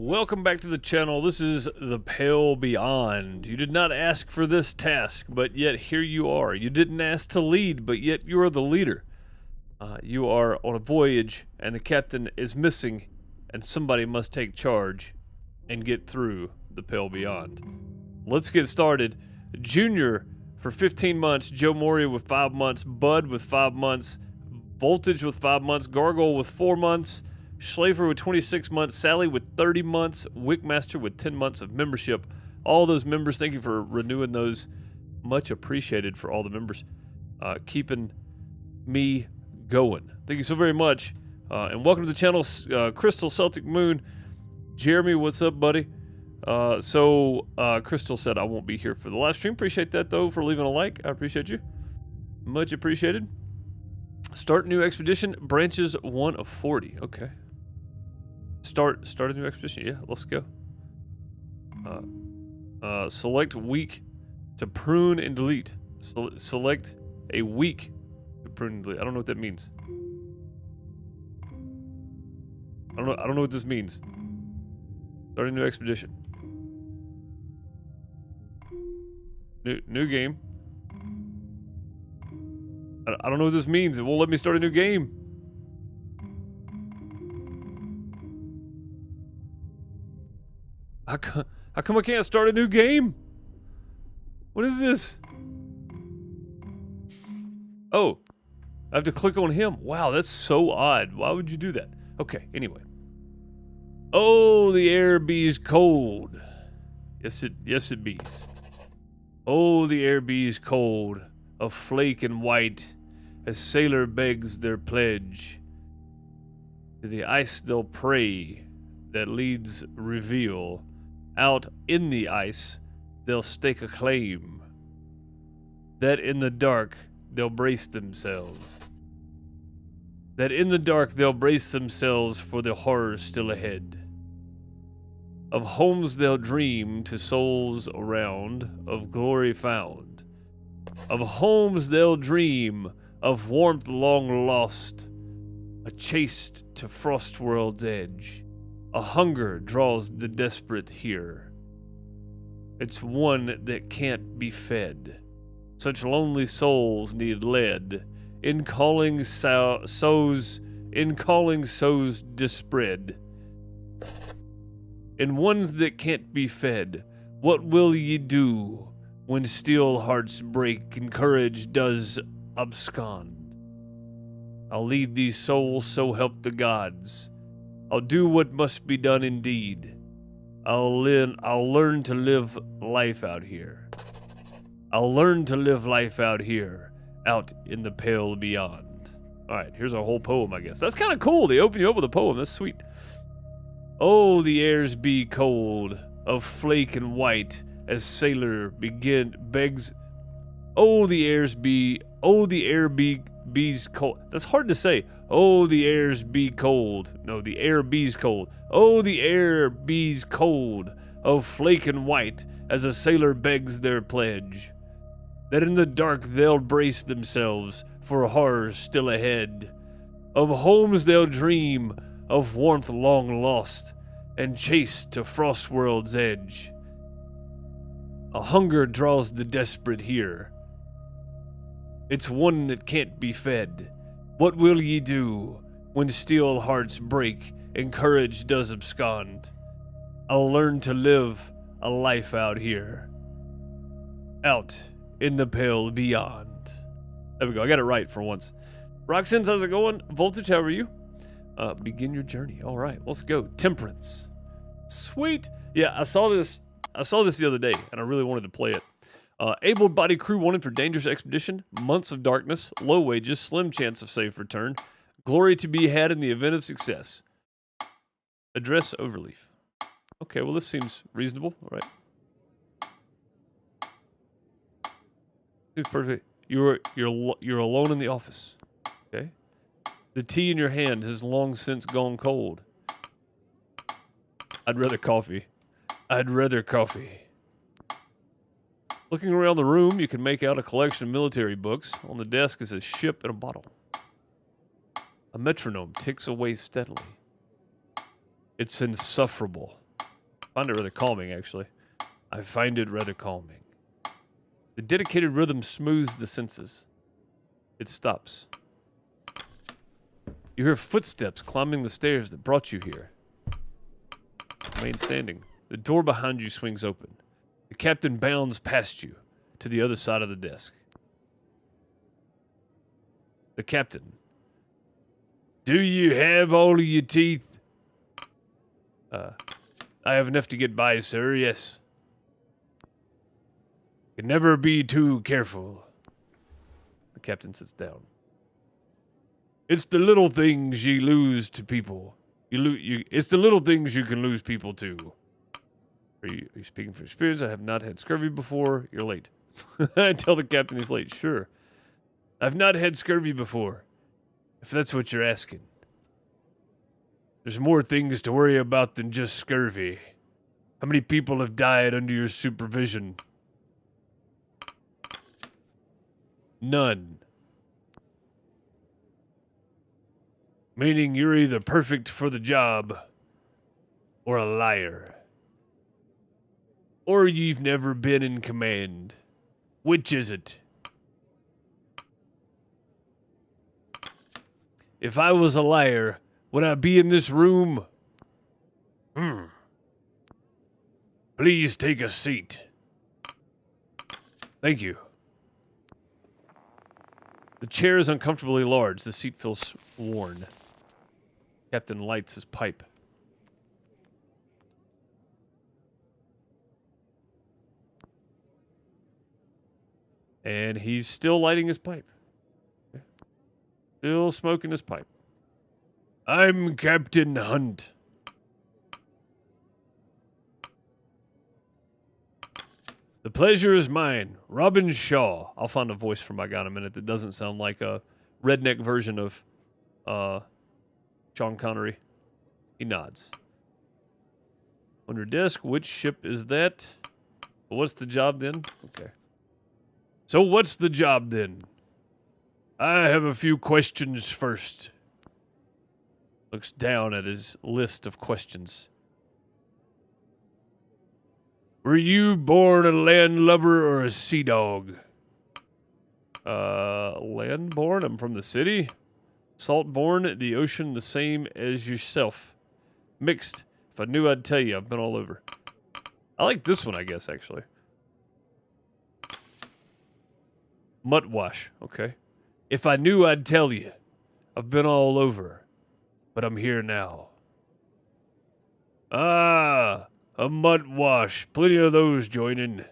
Welcome back to the channel. This is The Pale Beyond. You did not ask for this task, but yet here you are. You didn't ask to lead, but yet you are the leader. You are on a voyage, and the captain is missing, and somebody must take charge and get through The Pale Beyond. Let's get started. Junior for 15 months, Joe Moria with 5 months, Bud with 5 months, Voltage with 5 months, Gargoyle with 4 months, Schlafer with 26 months, Sally with 30 months, Wickmaster with 10 months of membership. All those members, thank you for renewing those. Much appreciated for all the members. Keeping me going. Thank you so very much. And welcome to the channel, Crystal Celtic Moon. Jeremy, what's up, buddy? Crystal said I won't be here for the live stream. Appreciate that, though, for leaving a like. I appreciate you. Much appreciated. Start new expedition, branches 1 of 40. Okay. Start a new expedition. Yeah, let's go. Select week to prune and delete. Select a week to prune and delete. I don't know what that means. I don't know what this means. Start a new expedition. New game. I don't know what this means. It won't let me start a new game. How come I can't start a new game? What is this? Oh, I have to click on him. Wow, that's so odd. Why would you do that? Okay, anyway. Oh, the air bees cold. Yes it bees. Oh, the air bees cold, of flake and white, as sailor begs their pledge. To the ice they'll pray, that leads reveal. Out in the ice, they'll stake a claim. That in the dark, they'll brace themselves. That in the dark, they'll brace themselves for the horrors still ahead. Of homes they'll dream to souls around, of glory found. Of homes they'll dream, of warmth long lost, a chase to frost world's edge. A hunger draws the desperate here. It's one that can't be fed. Such lonely souls need lead. In calling sows dispread. In ones that can't be fed, what will ye do when steel hearts break and courage does abscond? I'll lead these souls, so help the gods. I'll do what must be done indeed. I'll learn to live life out here. I'll learn to live life out here, out in the pale beyond. All right, here's our whole poem, I guess. That's kind of cool. They open you up with a poem. That's sweet. Oh, the airs be cold, of flake and white, as sailor begs. Oh, the air bees cold. That's hard to say. Oh, the airs be cold. No, the air bees cold. Oh, the air bees cold, of flake and white, as a sailor begs their pledge. That in the dark they'll brace themselves for horrors still ahead. Of homes they'll dream, of warmth long lost, and chase to frost world's edge. A hunger draws the desperate here. It's one that can't be fed. What will ye do when steel hearts break and courage does abscond? I'll learn to live a life out here. Out in the pale beyond. There we go. I got it right for once. Roxanne, how's it going? Voltage, how are you? Begin your journey. All right, let's go. Temperance. Sweet. Yeah, I saw this the other day, and I really wanted to play it. Able-bodied crew wanted for dangerous expedition, months of darkness, low wages, slim chance of safe return, glory to be had in the event of success. Address overleaf. Okay, well this seems reasonable. All right. Seems perfect. You're alone in the office. Okay. The tea in your hand has long since gone cold. I'd rather coffee. I'd rather coffee. Looking around the room, you can make out a collection of military books. On the desk is a ship and a bottle. A metronome ticks away steadily. It's insufferable. find it rather calming, actually. I find it rather calming. The dedicated rhythm smooths the senses. It stops. You hear footsteps climbing the stairs that brought you here. Remain standing. The door behind you swings open. The captain bounds past you to the other side of the desk. The captain. Do you have all of your teeth? I have enough to get by, sir, yes. Can never be too careful. The captain sits down. It's the little things you lose to people. It's the little things you can lose people to. Are you speaking from experience? I have not had scurvy before. You're late. I tell the captain he's late. Sure. I've not had scurvy before, if that's what you're asking. There's more things to worry about than just scurvy. How many people have died under your supervision? None. Meaning you're either perfect for the job or a liar. Or you've never been in command. Which is it? If I was a liar, would I be in this room? Please take a seat. Thank you. The chair is uncomfortably large. The seat feels worn. Captain lights his pipe. And he's still lighting his pipe. Still smoking his pipe. I'm Captain Hunt. The pleasure is mine. Robin Shaw. I'll find a voice for my guy in a minute that doesn't sound like a redneck version of Sean Connery. He nods. On your desk, which ship is that? What's the job then? Okay. So what's the job then? I have a few questions first. Looks down at his list of questions. Were you born a landlubber or a sea dog? Land-born? I'm from the city. Salt-born, the ocean the same as yourself. Mixed. If I knew, I'd tell you. I've been all over. I like this one, I guess, actually. Mutt wash. Okay. If I knew, I'd tell you. I've been all over. But I'm here now. Ah, a mutt wash. Plenty of those joining.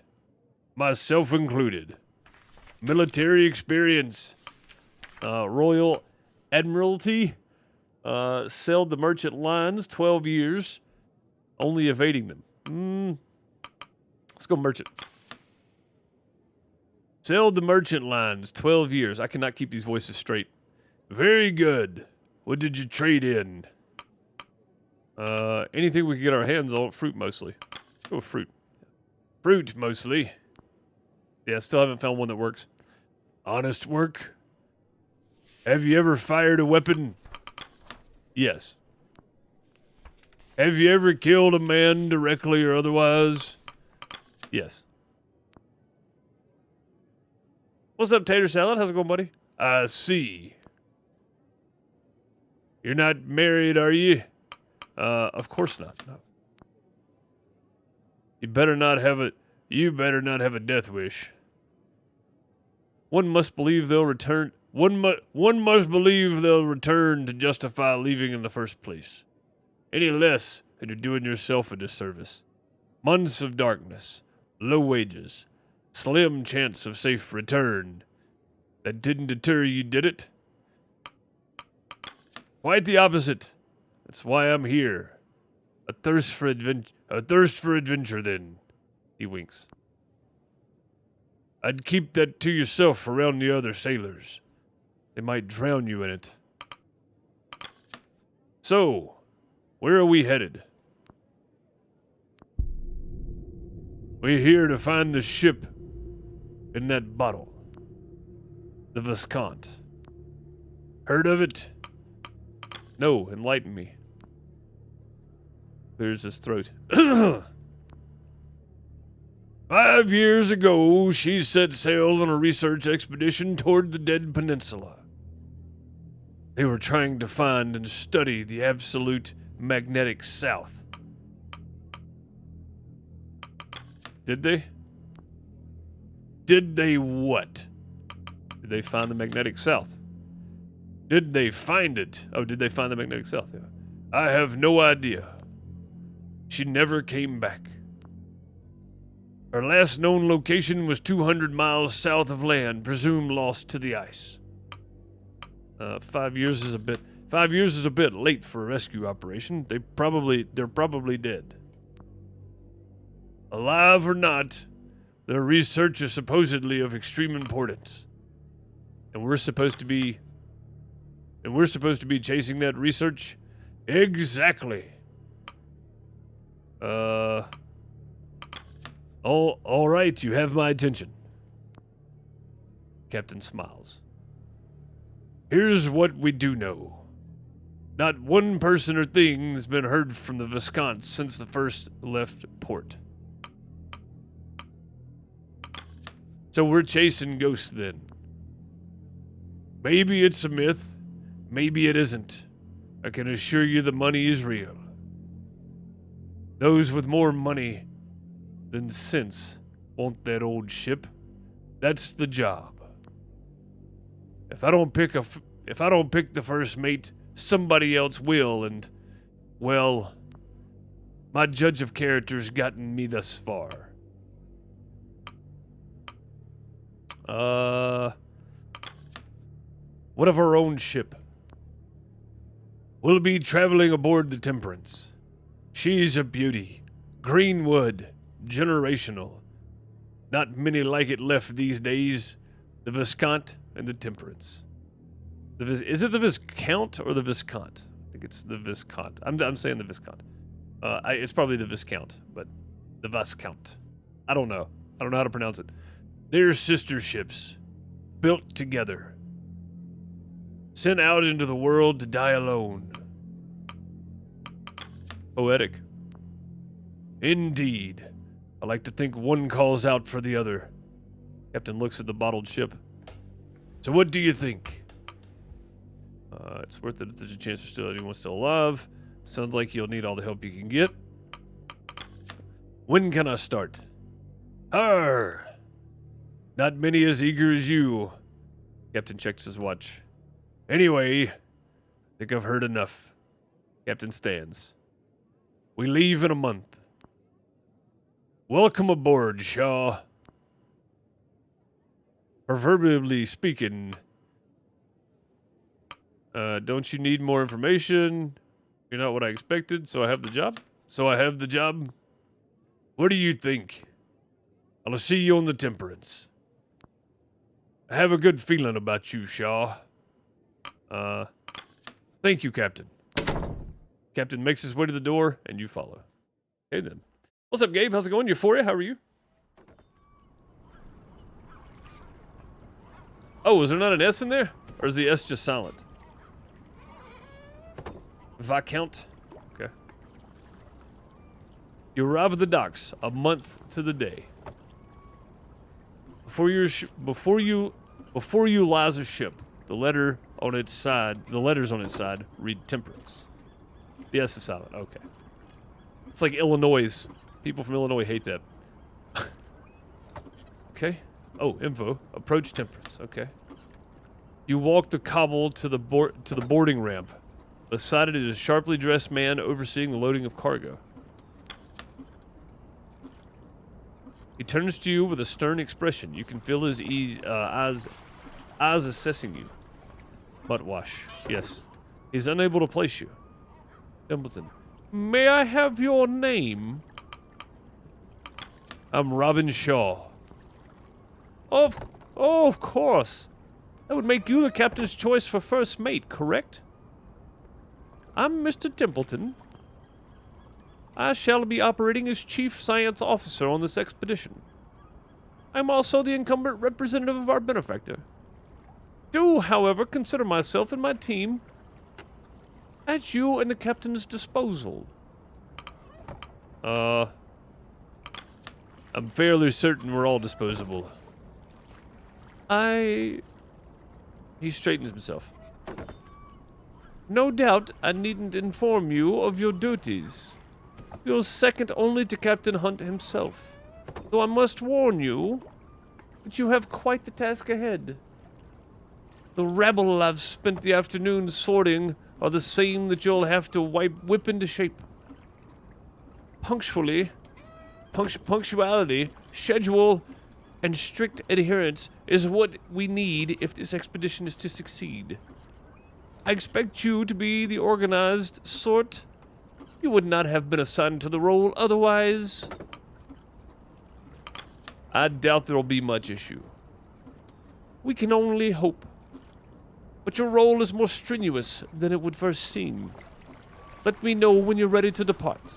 Myself included. Military experience. Royal Admiralty. Sailed the merchant lines 12 years. Only evading them. Let's go merchant. Sailed the merchant lines 12 years. I cannot keep these voices straight. Very good. What did you trade in? Anything we could get our hands on. Fruit mostly. Go with fruit. Fruit mostly. Yeah, still haven't found one that works. Honest work. Have you ever fired a weapon? Yes. Have you ever killed a man directly or otherwise? Yes. What's up, Tater Salad? How's it going, buddy? I see. You're not married, are you? Of course not. No. You better not have a death wish. One must believe they'll return. One must believe they'll return to justify leaving in the first place. Any less, and you're doing yourself a disservice. Months of darkness, low wages, slim chance of safe return. That didn't deter you, did it? Quite the opposite. That's why I'm here. A thirst for adventure, then. He winks. I'd keep that to yourself around the other sailors. They might drown you in it. So, where are we headed? We're here to find the ship in that bottle. The Viscount. Heard of it? No, enlighten me. Clears his throat. 5 years ago, she set sail on a research expedition toward the Dead Peninsula. They were trying to find and study the absolute magnetic south. Did they? Did they what? Did they find the magnetic south? Did they find it? Oh, did they find the magnetic south? Yeah. I have no idea. She never came back. Her last known location was 200 miles south of land, presumed lost to the ice. 5 years is a bit. 5 years is a bit late for a rescue operation. They're probably dead. Alive or not, their research is supposedly of extreme importance, and we're supposed to be chasing that research. Exactly. All right, you have my attention. Captain smiles. Here's what we do know. Not one person or thing has been heard from the Viscount since the first left port. So we're chasing ghosts then. Maybe it's a myth, maybe it isn't. I can assure you the money is real. Those with more money than sense want that old ship. That's the job. If I don't pick the first mate, somebody else will, and, well, my judge of character's gotten me thus far. What of our own ship? We'll be traveling aboard the Temperance. She's a beauty. Greenwood. Generational. Not many like it left these days. The Viscount and the Temperance. Is it the Viscount or the Viscount? I think it's the Viscount. I'm saying the Viscount. It's probably the Viscount, but the Viscount. I don't know. I don't know how to pronounce it. They're sister ships. Built together. Sent out into the world to die alone. Poetic. Indeed. I like to think one calls out for the other. Captain looks at the bottled ship. So what do you think? It's worth it if there's a chance there's still anyone still alive. Sounds like you'll need all the help you can get. When can I start? Arr! Not many as eager as you. Captain checks his watch. Anyway, I think I've heard enough. Captain stands. We leave in a month. Welcome aboard, Shaw. Proverbially speaking, don't you need more information? You're not what I expected, so I have the job. What do you think? I'll see you on the Temperance. I have a good feeling about you, Shaw. Thank you, Captain. Captain makes his way to the door, and you follow. Okay, then. What's up, Gabe? How's it going? Euphoria, how are you? Oh, is there not an S in there? Or is the S just silent? Viscount. Okay. You arrive at the docks a month to the day. Before you lies a ship. The letters on its side read Temperance. The S is silent. Okay. It's like Illinois. People from Illinois hate that. Okay. Oh, info. Approach Temperance. Okay. You walk the cobble to the boarding ramp. Beside it is a sharply dressed man overseeing the loading of cargo. He turns to you with a stern expression. You can feel his eyes assessing you. Butt wash. Yes. He's unable to place you. Templeton. May I have your name? I'm Robin Shaw. Of course. That would make you the captain's choice for first mate, correct? I'm Mr. Templeton. I shall be operating as chief science officer on this expedition. I'm also the incumbent representative of our benefactor. Do, however, consider myself and my team at you and the captain's disposal. I'm fairly certain we're all disposable. He straightens himself. No doubt I needn't inform you of your duties. You're second only to Captain Hunt himself. Though I must warn you that you have quite the task ahead. The rabble I've spent the afternoon sorting are the same that you'll have to whip into shape. Punctuality, schedule, and strict adherence is what we need if this expedition is to succeed. I expect you to be the organized sort. You would not have been assigned to the role otherwise. I doubt there'll be much issue. We can only hope. But your role is more strenuous than it would first seem. Let me know when you're ready to depart.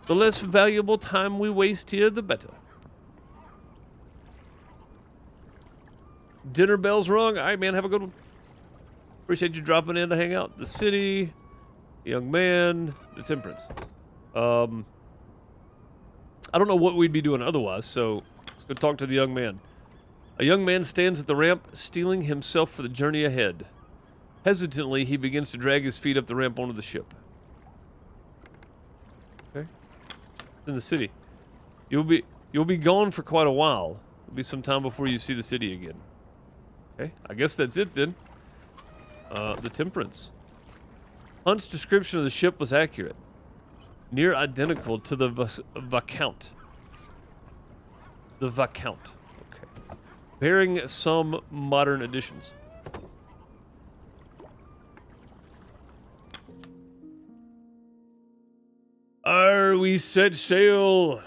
The less valuable time we waste here, the better. Dinner bell's rung. All right, man, have a good one. Appreciate you dropping in to hang out. The city, the young man, the temperance. I don't know what we'd be doing otherwise, so let's go talk to the young man. A young man stands at the ramp, steeling himself for the journey ahead. Hesitantly, he begins to drag his feet up the ramp onto the ship. Okay. In the city. You'll be gone for quite a while. It'll be some time before you see the city again. Okay, I guess that's it then. The Temperance. Hunt's description of the ship was accurate. Near identical to the Viscount. The Viscount. Okay. Bearing some modern additions. We set sail.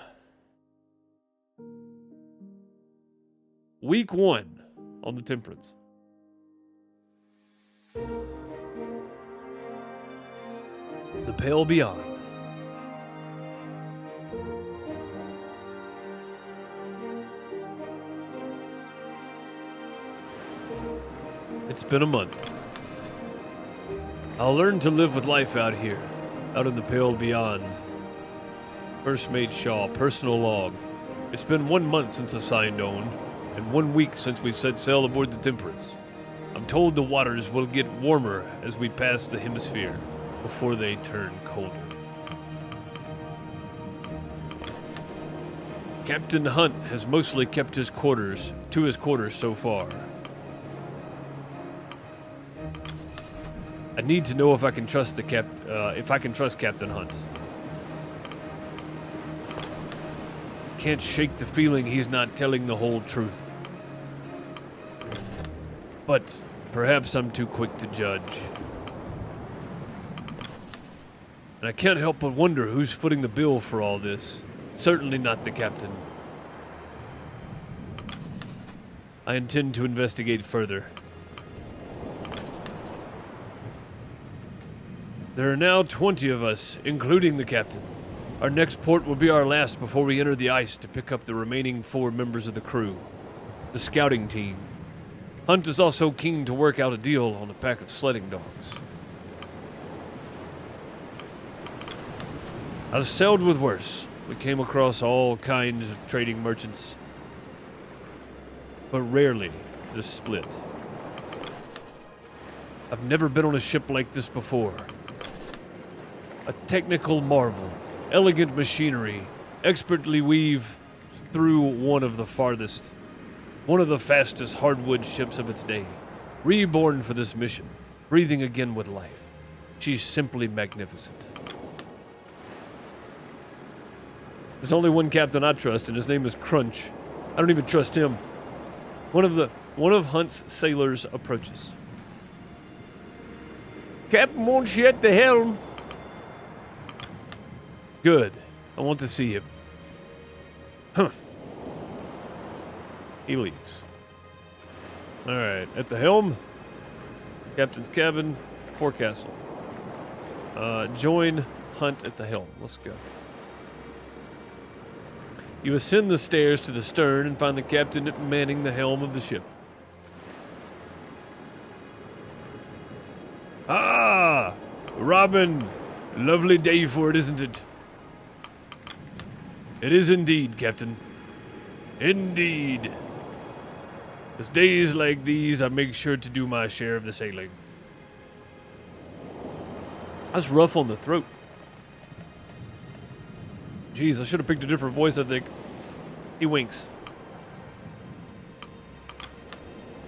Week 1 on the Temperance. The Pale Beyond. It's been a month. I'll learn to live with life out here, out in the Pale Beyond. First Mate Shaw, personal log. It's been 1 month since I signed on, and 1 week since we set sail aboard the Temperance. I'm told the waters will get warmer as we pass the hemisphere, before they turn colder. Captain Hunt has mostly kept his quarters so far. I need to know if I can trust Captain Hunt. Can't shake the feeling he's not telling the whole truth. But perhaps I'm too quick to judge. And I can't help but wonder who's footing the bill for all this. Certainly not the captain. I intend to investigate further. There are now 20 of us, including the captain. Our next port will be our last before we enter the ice to pick up the remaining 4 members of the crew. The scouting team. Hunt is also keen to work out a deal on a pack of sledding dogs. I've sailed with worse. We came across all kinds of trading merchants. But rarely this split. I've never been on a ship like this before. A technical marvel. Elegant machinery. Expertly weaved through one of the fastest hardwood ships of its day. Reborn for this mission. Breathing again with life. She's simply magnificent. There's only one captain I trust, and his name is Crunch. I don't even trust him. One of Hunt's sailors approaches. Captain wants you at the helm. Good. I want to see him. Huh. He leaves. Alright, at the helm. Captain's cabin. Forecastle. Join Hunt at the helm. Let's go. You ascend the stairs to the stern and find the captain manning the helm of the ship. Ah! Robin! Lovely day for it, isn't it? It is indeed, Captain. Indeed. As days like these, I make sure to do my share of the sailing. That's rough on the throat. Jeez, I should have picked a different voice, I think. He winks.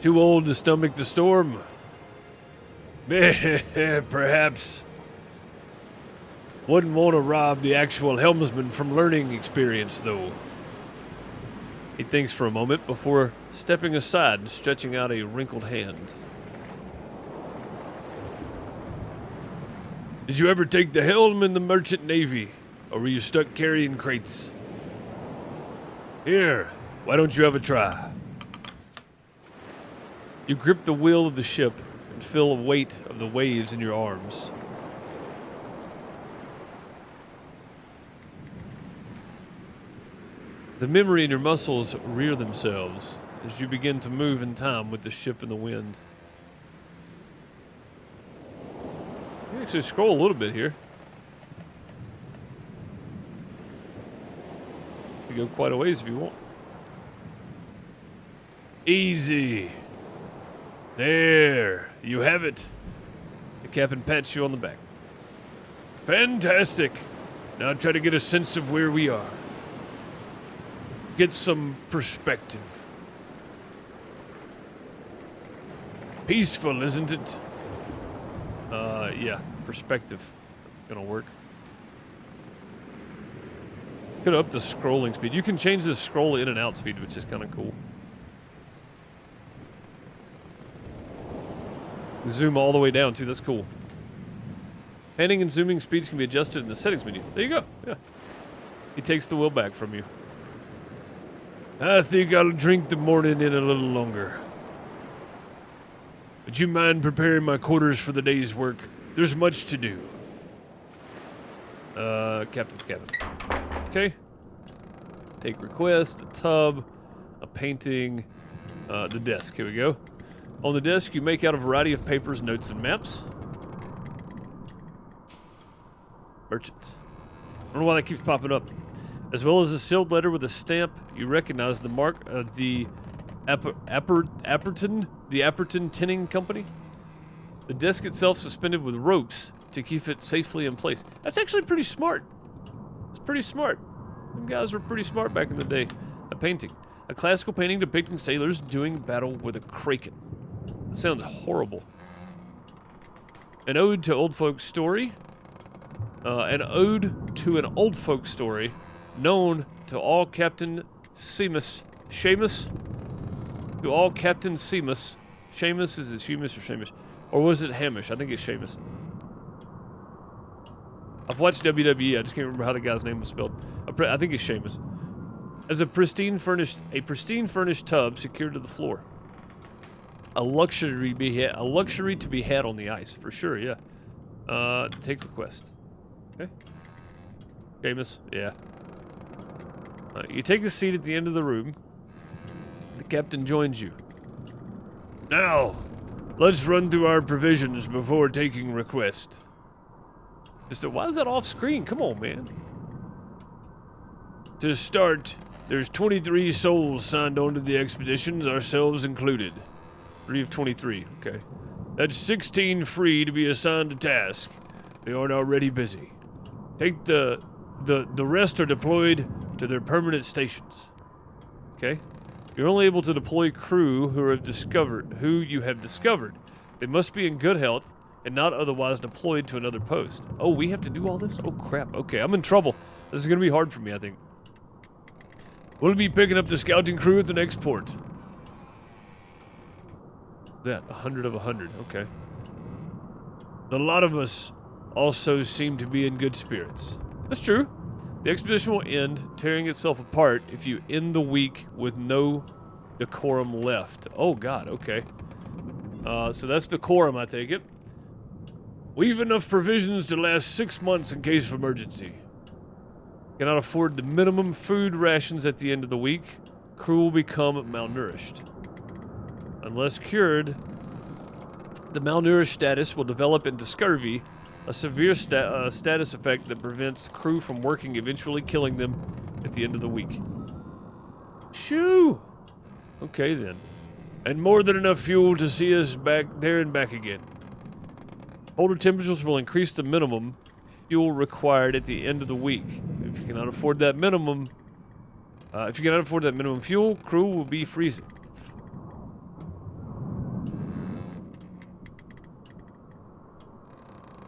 Too old to stomach the storm? Perhaps. Wouldn't want to rob the actual helmsman from learning experience, though. He thinks for a moment before stepping aside and stretching out a wrinkled hand. Did you ever take the helm in the merchant navy, or were you stuck carrying crates? Here, why don't you have a try? You grip the wheel of the ship and feel the weight of the waves in your arms. The memory in your muscles rear themselves as you begin to move in time with the ship in the wind. You can actually scroll a little bit here. You go quite a ways if you want. Easy. There, you have it. The captain pats you on the back. Fantastic. Now try to get a sense of where we are. Get some perspective. Peaceful, isn't it? Yeah, perspective. That's gonna work. Could up the scrolling speed. You can change the scroll in and out speed, which is kind of cool. Zoom all the way down too, that's cool. Panning and zooming speeds can be adjusted in the settings menu. There you go, yeah. He takes the wheel back from you. I think I'll drink the morning in a little longer. Would you mind preparing my quarters for the day's work? There's much to do. Captain's cabin. Okay. Take request, a tub, a painting, the desk. Here we go. On the desk, you make out a variety of papers, notes, and maps. Merchant. I don't know why that keeps popping up. As well as a sealed letter with a stamp, you recognize the mark of the Apperton Tinning Company. The desk itself suspended with ropes to keep it safely in place. That's actually pretty smart. It's pretty smart. Them guys were pretty smart back in the day. A painting. A classical painting depicting sailors doing battle with a kraken. That sounds horrible. An ode to old folk story. An ode to an old folk story known to all Captain Seamus. Seamus? To all Captain Seamus. Seamus, is it Seamus or Seamus? Or was it Hamish? I think it's Seamus. I've watched WWE, I just can't remember how the guy's name was spelled. I think it's Seamus. As a pristine furnished tub secured to the floor. A luxury to be had on the ice, for sure, yeah. Take request. Okay. Seamus, yeah. You take a seat at the end of the room. The captain joins you. Now, let's run through our provisions before taking request. Why is that off screen? Come on, man. To start, there's 23 souls signed on to the expeditions, ourselves included. 3 of 23, okay. That's 16 free to be assigned a task. They aren't already busy. Take the rest are deployed to their permanent stations. Okay? You're only able to deploy crew who you have discovered. They must be in good health and not otherwise deployed to another post. Oh, we have to do all this? Oh, crap. Okay, I'm in trouble. This is going to be hard for me, I think. We'll be picking up the scouting crew at the next port. That, 100 of 100. Okay. A lot of us also seem to be in good spirits. That's true. The expedition will end tearing itself apart if you end the week with no decorum left. Oh, God, okay. So that's decorum, I take it. We've enough provisions to last 6 months in case of emergency. Cannot afford the minimum food rations at the end of the week. Crew will become malnourished. Unless cured, the malnourished status will develop into scurvy, a severe status effect that prevents crew from working, eventually killing them at the end of the week. Shoo! Okay then. And more than enough fuel to see us back there and back again. Colder temperatures will increase the minimum fuel required at the end of the week. If you cannot afford that minimum fuel, crew will be freezing.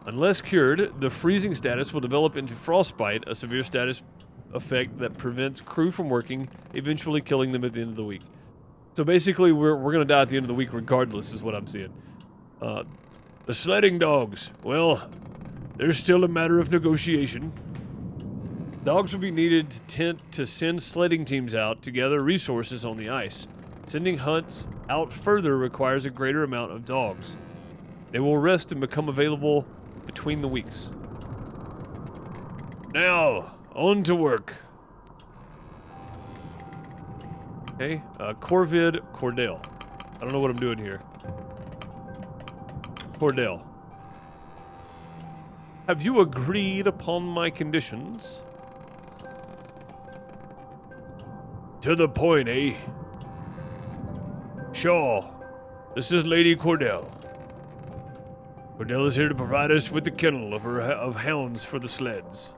Unless cured, the freezing status will develop into frostbite, a severe status effect that prevents crew from working, eventually killing them at the end of the week. So basically, we're gonna die at the end of the week regardless, is what I'm seeing. The sledding dogs. Well, there's still a matter of negotiation. Dogs will be needed to send sledding teams out to gather resources on the ice. Sending hunts out further requires a greater amount of dogs. They will rest and become available between the weeks. Now, on to work. Okay, Corvid Cordell. I don't know what I'm doing here. Cordell. Have you agreed upon my conditions? To the point, eh? Sure. This is Lady Cordell. Cordell is here to provide us with the kennel of hounds for the sleds.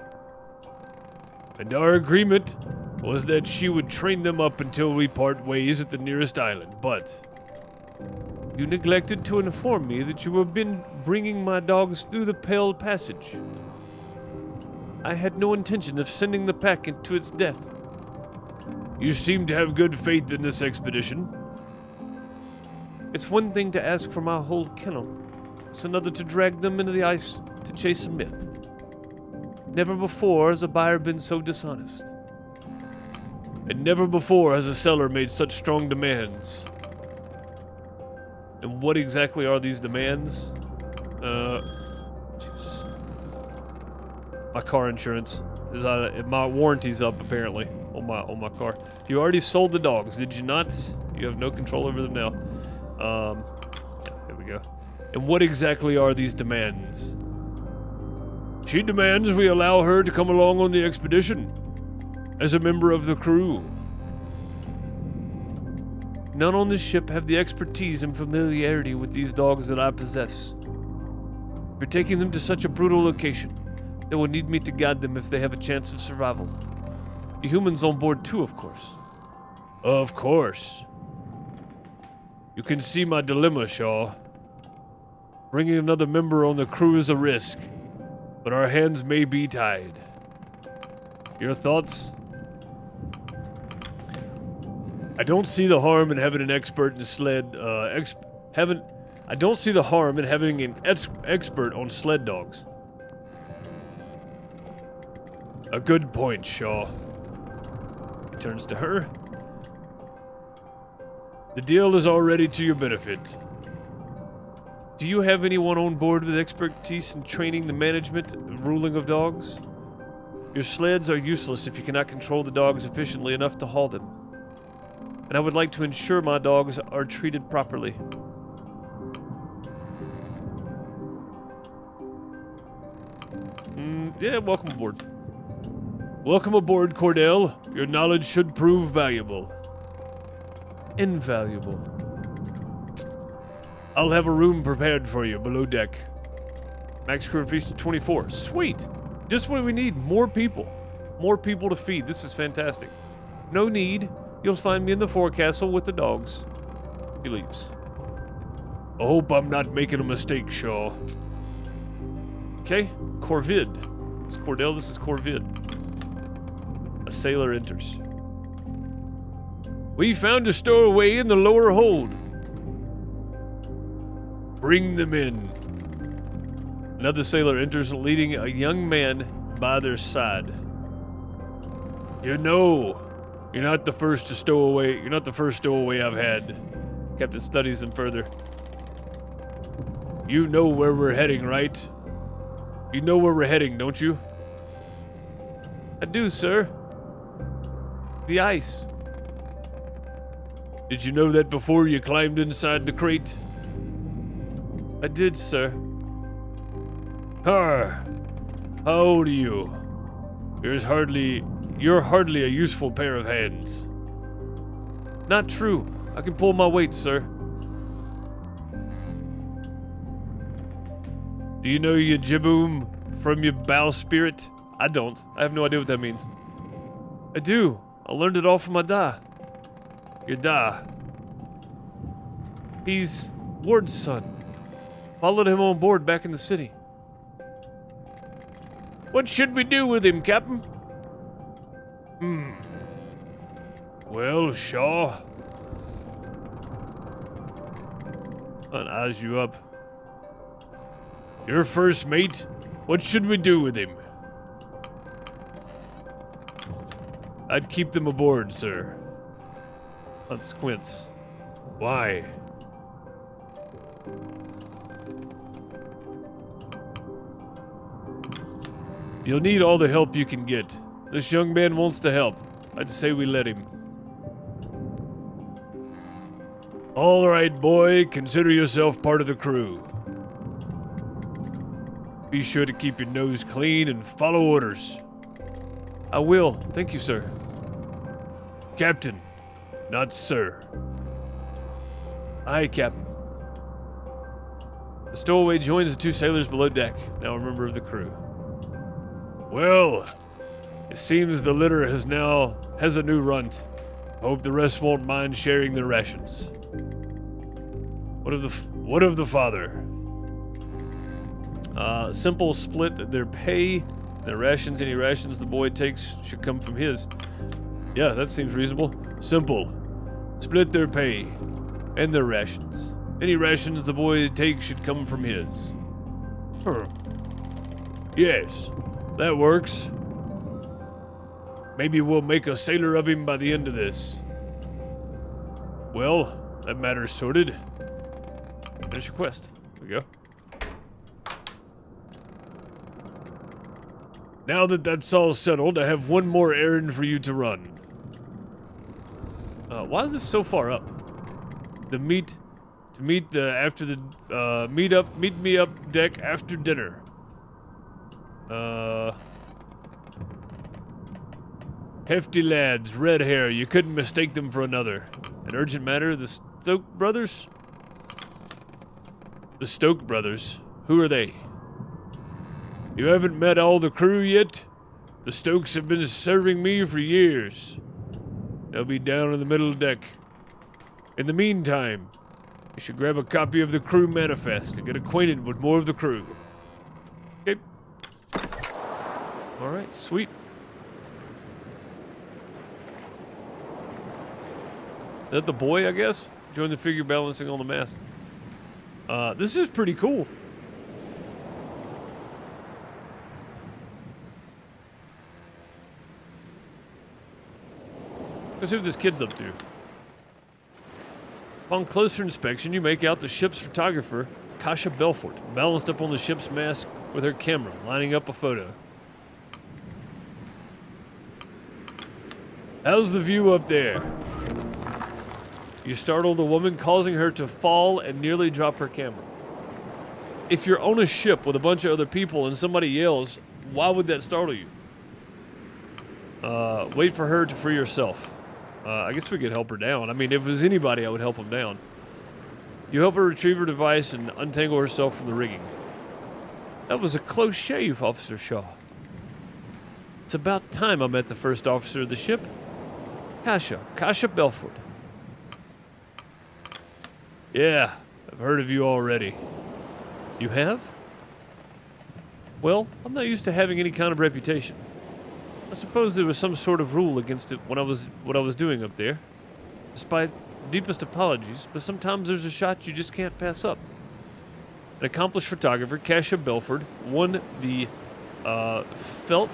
And our agreement was that she would train them up until we part ways at the nearest island, but you neglected to inform me that you have been bringing my dogs through the Pale Passage. I had no intention of sending the pack into its death. You seem to have good faith in this expedition. It's one thing to ask for my whole kennel. It's another to drag them into the ice to chase a myth. Never before has a buyer been so dishonest. And never before has a seller made such strong demands. And what exactly are these demands? My car insurance is my warranty's up apparently on my car. You already sold the dogs, did you not? You have no control over them now. There we go. And what exactly are these demands? She demands we allow her to come along on the expedition as a member of the crew. None on this ship have the expertise and familiarity with these dogs that I possess. We're taking them to such a brutal location. They will need me to guide them if they have a chance of survival. The humans on board too, of course. Of course. You can see my dilemma, Shaw. Bringing another member on the crew is a risk, but our hands may be tied. Your thoughts? I don't see the harm in having an expert in sled. I don't see the harm in having an expert on sled dogs. A good point, Shaw. He turns to her. The deal is already to your benefit. Do you have anyone on board with expertise in training the management and ruling of dogs? Your sleds are useless if you cannot control the dogs efficiently enough to haul them. And I would like to ensure my dogs are treated properly. Yeah, welcome aboard. Welcome aboard, Cordell. Your knowledge should prove valuable. Invaluable. I'll have a room prepared for you below deck. Max crew increased to 24. Sweet! Just what we need. More people. More people to feed. This is fantastic. No need. You'll find me in the forecastle with the dogs. He leaves. I hope I'm not making a mistake, Shaw. Okay. Corvid. It's Cordell. This is Corvid. A sailor enters. We found a stowaway in the lower hold. Bring them in. Another sailor enters, leading a young man by their side. You know, you're not the first stowaway I've had. Captain studies him further. You know where we're heading, right? You know where we're heading, don't you? I do, sir. The ice. Did you know that before you climbed inside the crate? I did, sir. How old are you? You're hardly You're hardly a useful pair of hands. Not true. I can pull my weight, sir. Do you know your jibboom from your bowsprit? I don't. I have no idea what that means. I do. I learned it all from my da. Your da. He's Ward's son. Followed him on board back in the city. What should we do with him, Captain? Well, Shaw. I'll eyes you up. You're first mate. What should we do with him? I'd keep them aboard, sir. Let's quince. Why? You'll need all the help you can get. This young man wants to help. I'd say we let him. All right, boy. Consider yourself part of the crew. Be sure to keep your nose clean and follow orders. I will. Thank you, sir. Captain, not sir. Aye, Captain. The stowaway joins the two sailors below deck, now a member of the crew. Well, it seems the litter has a new runt. Hope the rest won't mind sharing their rations. What of the father? Simple split their pay, their rations. Any rations the boy takes should come from his. Yeah, that seems reasonable. Simple. Split their pay and their rations. Any rations the boy takes should come from his. Yes, that works. Maybe we'll make a sailor of him by the end of this. Well, that matter's sorted. Finish your quest. There we go. Now that that's all settled, I have one more errand for you to run. Why is this so far up? Meet me up deck after dinner. Hefty lads, red hair, you couldn't mistake them for another. An urgent matter, the Stoke brothers? The Stoke brothers? Who are they? You haven't met all the crew yet? The Stokes have been serving me for years. They'll be down in the middle deck. In the meantime, you should grab a copy of the crew manifest and get acquainted with more of the crew. Okay. Alright, sweet. Is that the boy, I guess? Join the figure balancing on the mast. This is pretty cool. Let's see what this kid's up to. Upon closer inspection, you make out the ship's photographer, Kasha Belfort, balanced up on the ship's mast with her camera, lining up a photo. How's the view up there? You startle the woman, causing her to fall and nearly drop her camera. If you're on a ship with a bunch of other people and somebody yells, why would that startle you? Wait for her to free herself. I guess we could help her down. I mean, if it was anybody, I would help them down. You help her retrieve her device and untangle herself from the rigging. That was a close shave, Officer Shaw. It's about time I met the first officer of the ship. Kasha Belfort. Yeah, I've heard of you already. You have? Well, I'm not used to having any kind of reputation. I suppose there was some sort of rule against it when what I was doing up there. Despite deepest apologies, but sometimes there's a shot you just can't pass up. An accomplished photographer, Kasha Belford, won the Fentler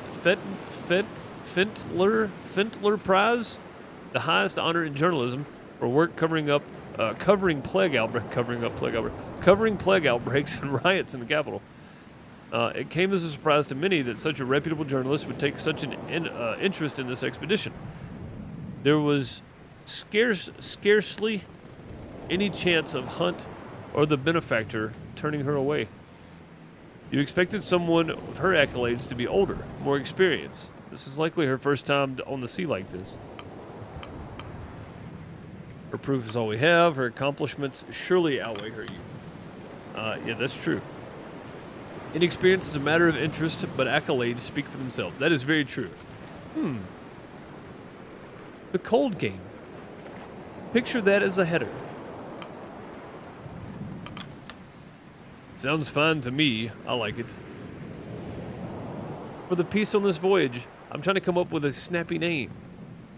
Prize, the highest honor in journalism for work covering plague outbreaks and riots in the capital. It came as a surprise to many that such a reputable journalist would take such an interest in this expedition. There was scarcely any chance of Hunt or the benefactor turning her away. You expected someone with her accolades to be older, more experienced. This is likely her first time on the sea like this. Her proof is all we have. Her accomplishments surely outweigh her youth. Yeah, that's true. Inexperience is a matter of interest, but accolades speak for themselves. That is very true. The cold game. Picture that as a header. Sounds fine to me. I like it. For the piece on this voyage, I'm trying to come up with a snappy name.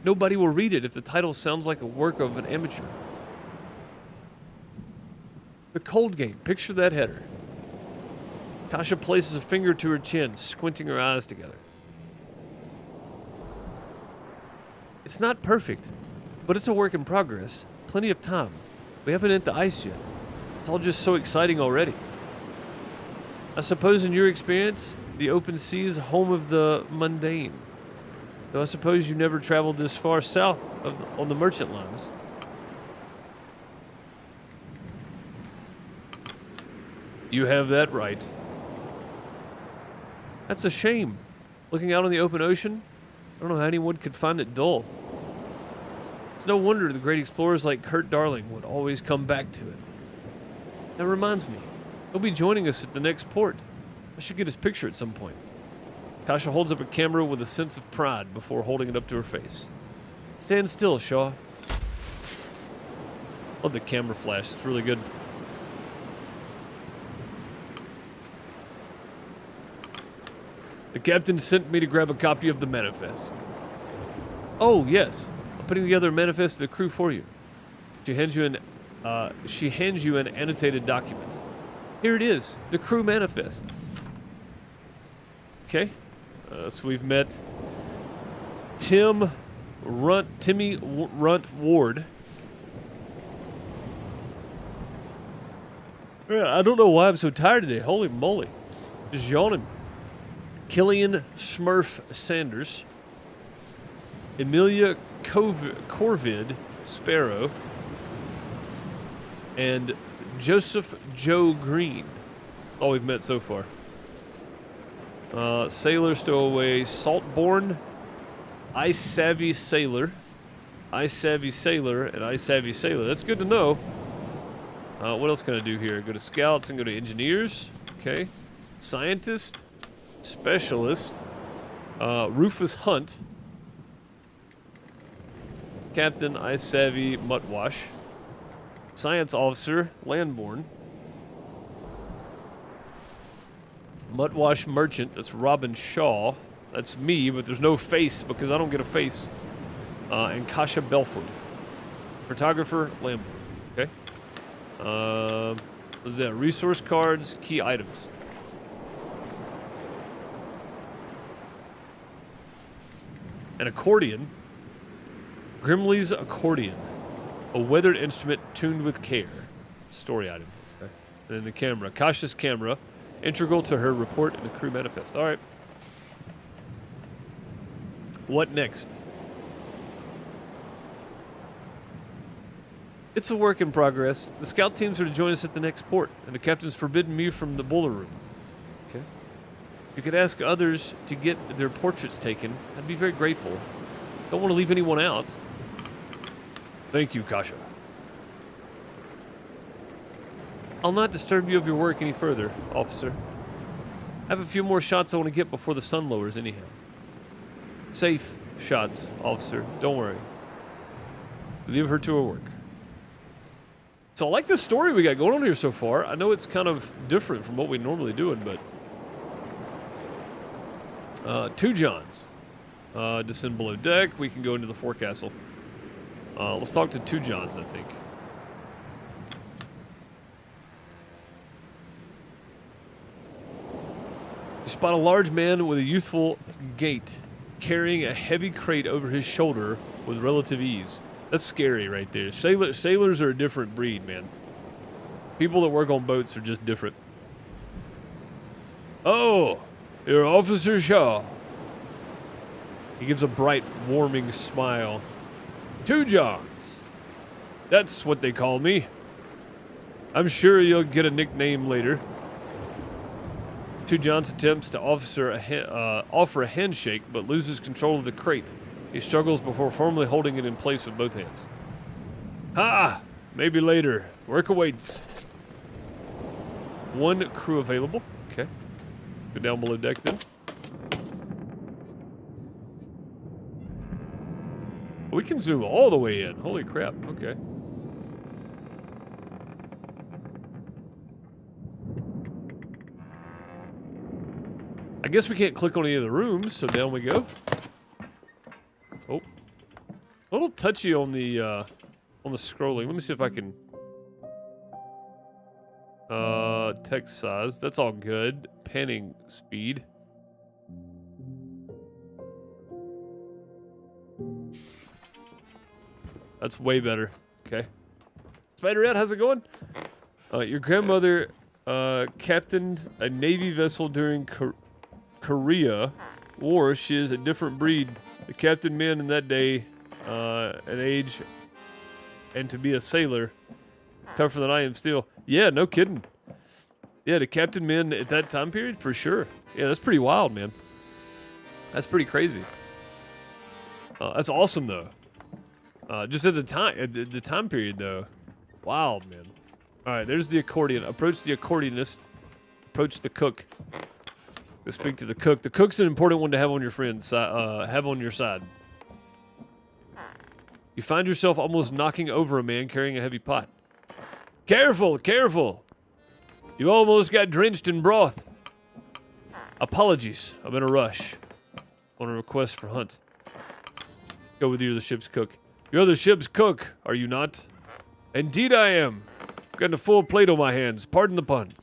Nobody will read it if the title sounds like a work of an amateur. The cold game. Picture that header. Kasha places a finger to her chin, squinting her eyes together. It's not perfect, but it's a work in progress. Plenty of time. We haven't hit the ice yet. It's all just so exciting already. I suppose in your experience, the open sea is home of the mundane. Though I suppose you never traveled this far south on the merchant lines. You have that right. That's a shame. Looking out on the open ocean, I don't know how anyone could find it dull. It's no wonder the great explorers like Kurt Darling would always come back to it. That reminds me, he'll be joining us at the next port. I should get his picture at some point. Kasha holds up a camera with a sense of pride before holding it up to her face. Stand still, Shaw. Love the camera flash. It's really good. The captain sent me to grab a copy of the manifest. Oh, yes. I'm putting together a manifest of the crew for you. She hands you an annotated document. Here it is, the crew manifest. Okay. So we've met Timmy Runt Ward. Yeah, I don't know why I'm so tired today. Holy moly. Just yawning. Killian Smurf Sanders. Emilia Corvid Sparrow. And Joseph Joe Green. All we've met so far. Sailor Stowaway, Saltborn, Ice Savvy Sailor, Ice Savvy Sailor, and Ice Savvy Sailor. That's good to know. What else can I do here? Go to Scouts and go to Engineers. Okay. Scientist, Specialist, Rufus Hunt, Captain Ice Savvy Muttwash, Science Officer, Landborn, Muttwash Merchant, that's Robin Shaw. That's me, but there's no face because I don't get a face. And Kasha Belford. Photographer, Lamborn. Okay. What is that? Resource cards, key items. An accordion. Grimley's accordion. A weathered instrument tuned with care. Story item. Okay. And then the camera. Kasha's camera. Integral to her report in the crew manifest. All right. What next? It's a work in progress. The scout teams are to join us at the next port, and the captain's forbidden me from the boiler room. Okay. You could ask others to get their portraits taken. I'd be very grateful. Don't want to leave anyone out. Thank you, Kasha. I'll not disturb you of your work any further, officer. I have a few more shots I want to get before the sun lowers anyhow. Safe shots, officer. Don't worry. Leave her to her work. So I like this story we got going on here so far. I know it's kind of different from what we normally doing, but... Two Johns. Descend below deck. We can go into the forecastle. Let's talk to Two Johns, I think. You spot a large man with a youthful gait, carrying a heavy crate over his shoulder with relative ease. That's scary right there. Sailors are a different breed, man. People that work on boats are just different. Oh, you're Officer Shaw. He gives a bright, warming smile. Two Johns. That's what they call me. I'm sure you'll get a nickname later. Two John's attempts to offer a handshake, but loses control of the crate. He struggles before formally holding it in place with both hands. Ha! Maybe later. Work awaits. One crew available. Okay. Go down below deck then. We can zoom all the way in. Holy crap. Okay. I guess we can't click on any of the rooms, so down we go. Oh. A little touchy on the scrolling. Let me see if I can... text size. That's all good. Panning speed. That's way better. Okay. Spider-Rat, how's it going? Your grandmother, captained a Navy vessel during Korea War. She is a different breed. The captain men in that day, an age, and to be a sailor, tougher than I am still. Yeah, no kidding. Yeah, the captain men at that time period, for sure. Yeah, that's pretty wild, man. That's pretty crazy. That's awesome, though. Just at the time period, though. Wild, man. All right, there's the accordion. Approach the accordionist. Approach the cook. Go speak to the cook. The cook's an important one to have on your have on your side. You find yourself almost knocking over a man carrying a heavy pot. Careful, careful! You almost got drenched in broth. Apologies, I'm in a rush. On a request for Hunt. Go with you to the ship's cook. You're the ship's cook, are you not? Indeed I am. Got a full plate on my hands, pardon the pun.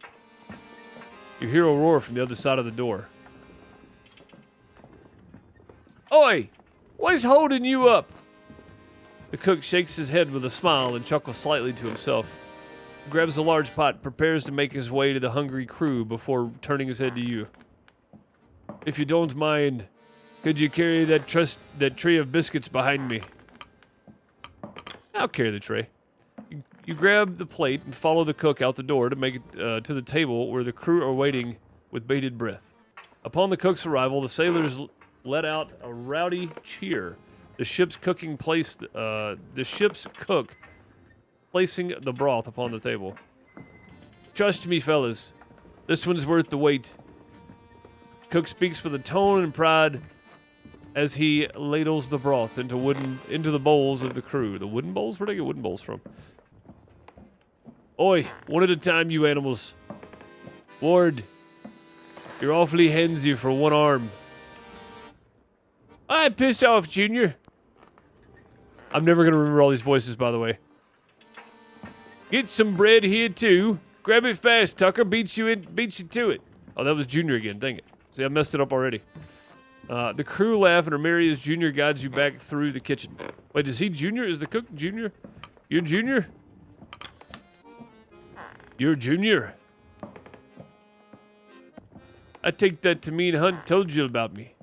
You hear a roar from the other side of the door. Oi! What's holding you up? The cook shakes his head with a smile and chuckles slightly to himself. Grabs a large pot, prepares to make his way to the hungry crew before turning his head to you. If you don't mind, could you carry that tray of biscuits behind me? I'll carry the tray. You grab the plate and follow the cook out the door to make it to the table where the crew are waiting with bated breath. Upon the cook's arrival, the sailors let out a rowdy cheer. The ship's cook placing the broth upon the table. Trust me, fellas. This one's worth the wait. Cook speaks with a tone and pride as he ladles the broth into the bowls of the crew. The wooden bowls? Where'd I get wooden bowls from? Oi, one at a time, you animals. Ward, you're awfully handsy for one arm. Piss off, Junior. I'm never gonna remember all these voices, by the way. Get some bread here, too. Grab it fast, Tucker. Beats you to it. Oh, that was Junior again. Dang it. See, I messed it up already. The crew laugh and are merry as Junior guides you back through the kitchen. Wait, is he Junior? Is the cook Junior? You're Junior? You're Junior. I take that to mean Hunt told you about me.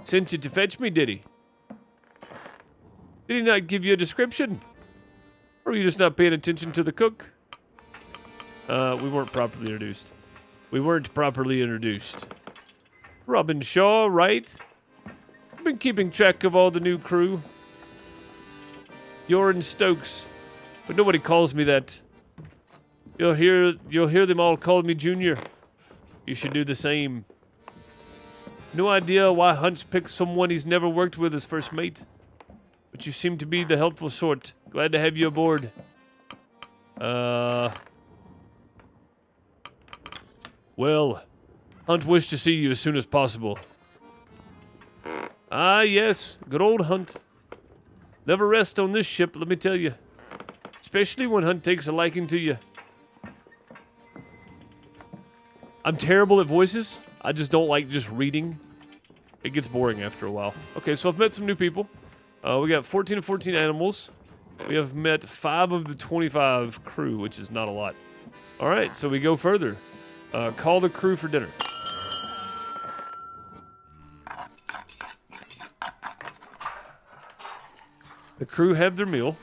Sent you to fetch me, did he? Did he not give you a description? Or were you just not paying attention to the cook? We weren't properly introduced. Robin Shaw, right? I've been keeping track of all the new crew. You're in Stokes, but nobody calls me that. You'll hear them all call me Junior. You should do the same. No idea why Hunt's picked someone he's never worked with as first mate. But you seem to be the helpful sort. Glad to have you aboard. Well, Hunt wished to see you as soon as possible. Ah, yes. Good old Hunt. Never rest on this ship, let me tell you. Especially when Hunt takes a liking to you. I'm terrible at voices. I just don't like just reading. It gets boring after a while. Okay, so I've met some new people. We got 14 of 14 animals. We have met 5 of the 25 crew, which is not a lot. All right, so we go further. Call the crew for dinner. The crew have their meal.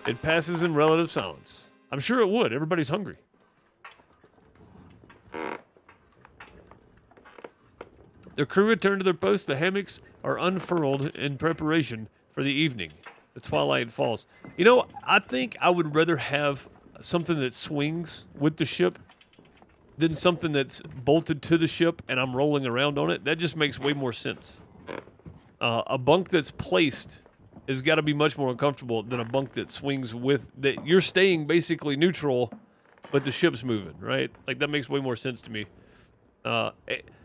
It passes in relative silence. I'm sure it would. Everybody's hungry. The crew return to their posts. The hammocks are unfurled in preparation for the evening. The twilight falls. You know, I think I would rather have something that swings with the ship than something that's bolted to the ship and I'm rolling around on it. That just makes way more sense. A bunk that's placed has got to be much more uncomfortable than a bunk that swings with... that you're staying basically neutral, but the ship's moving, right? Like, that makes way more sense to me.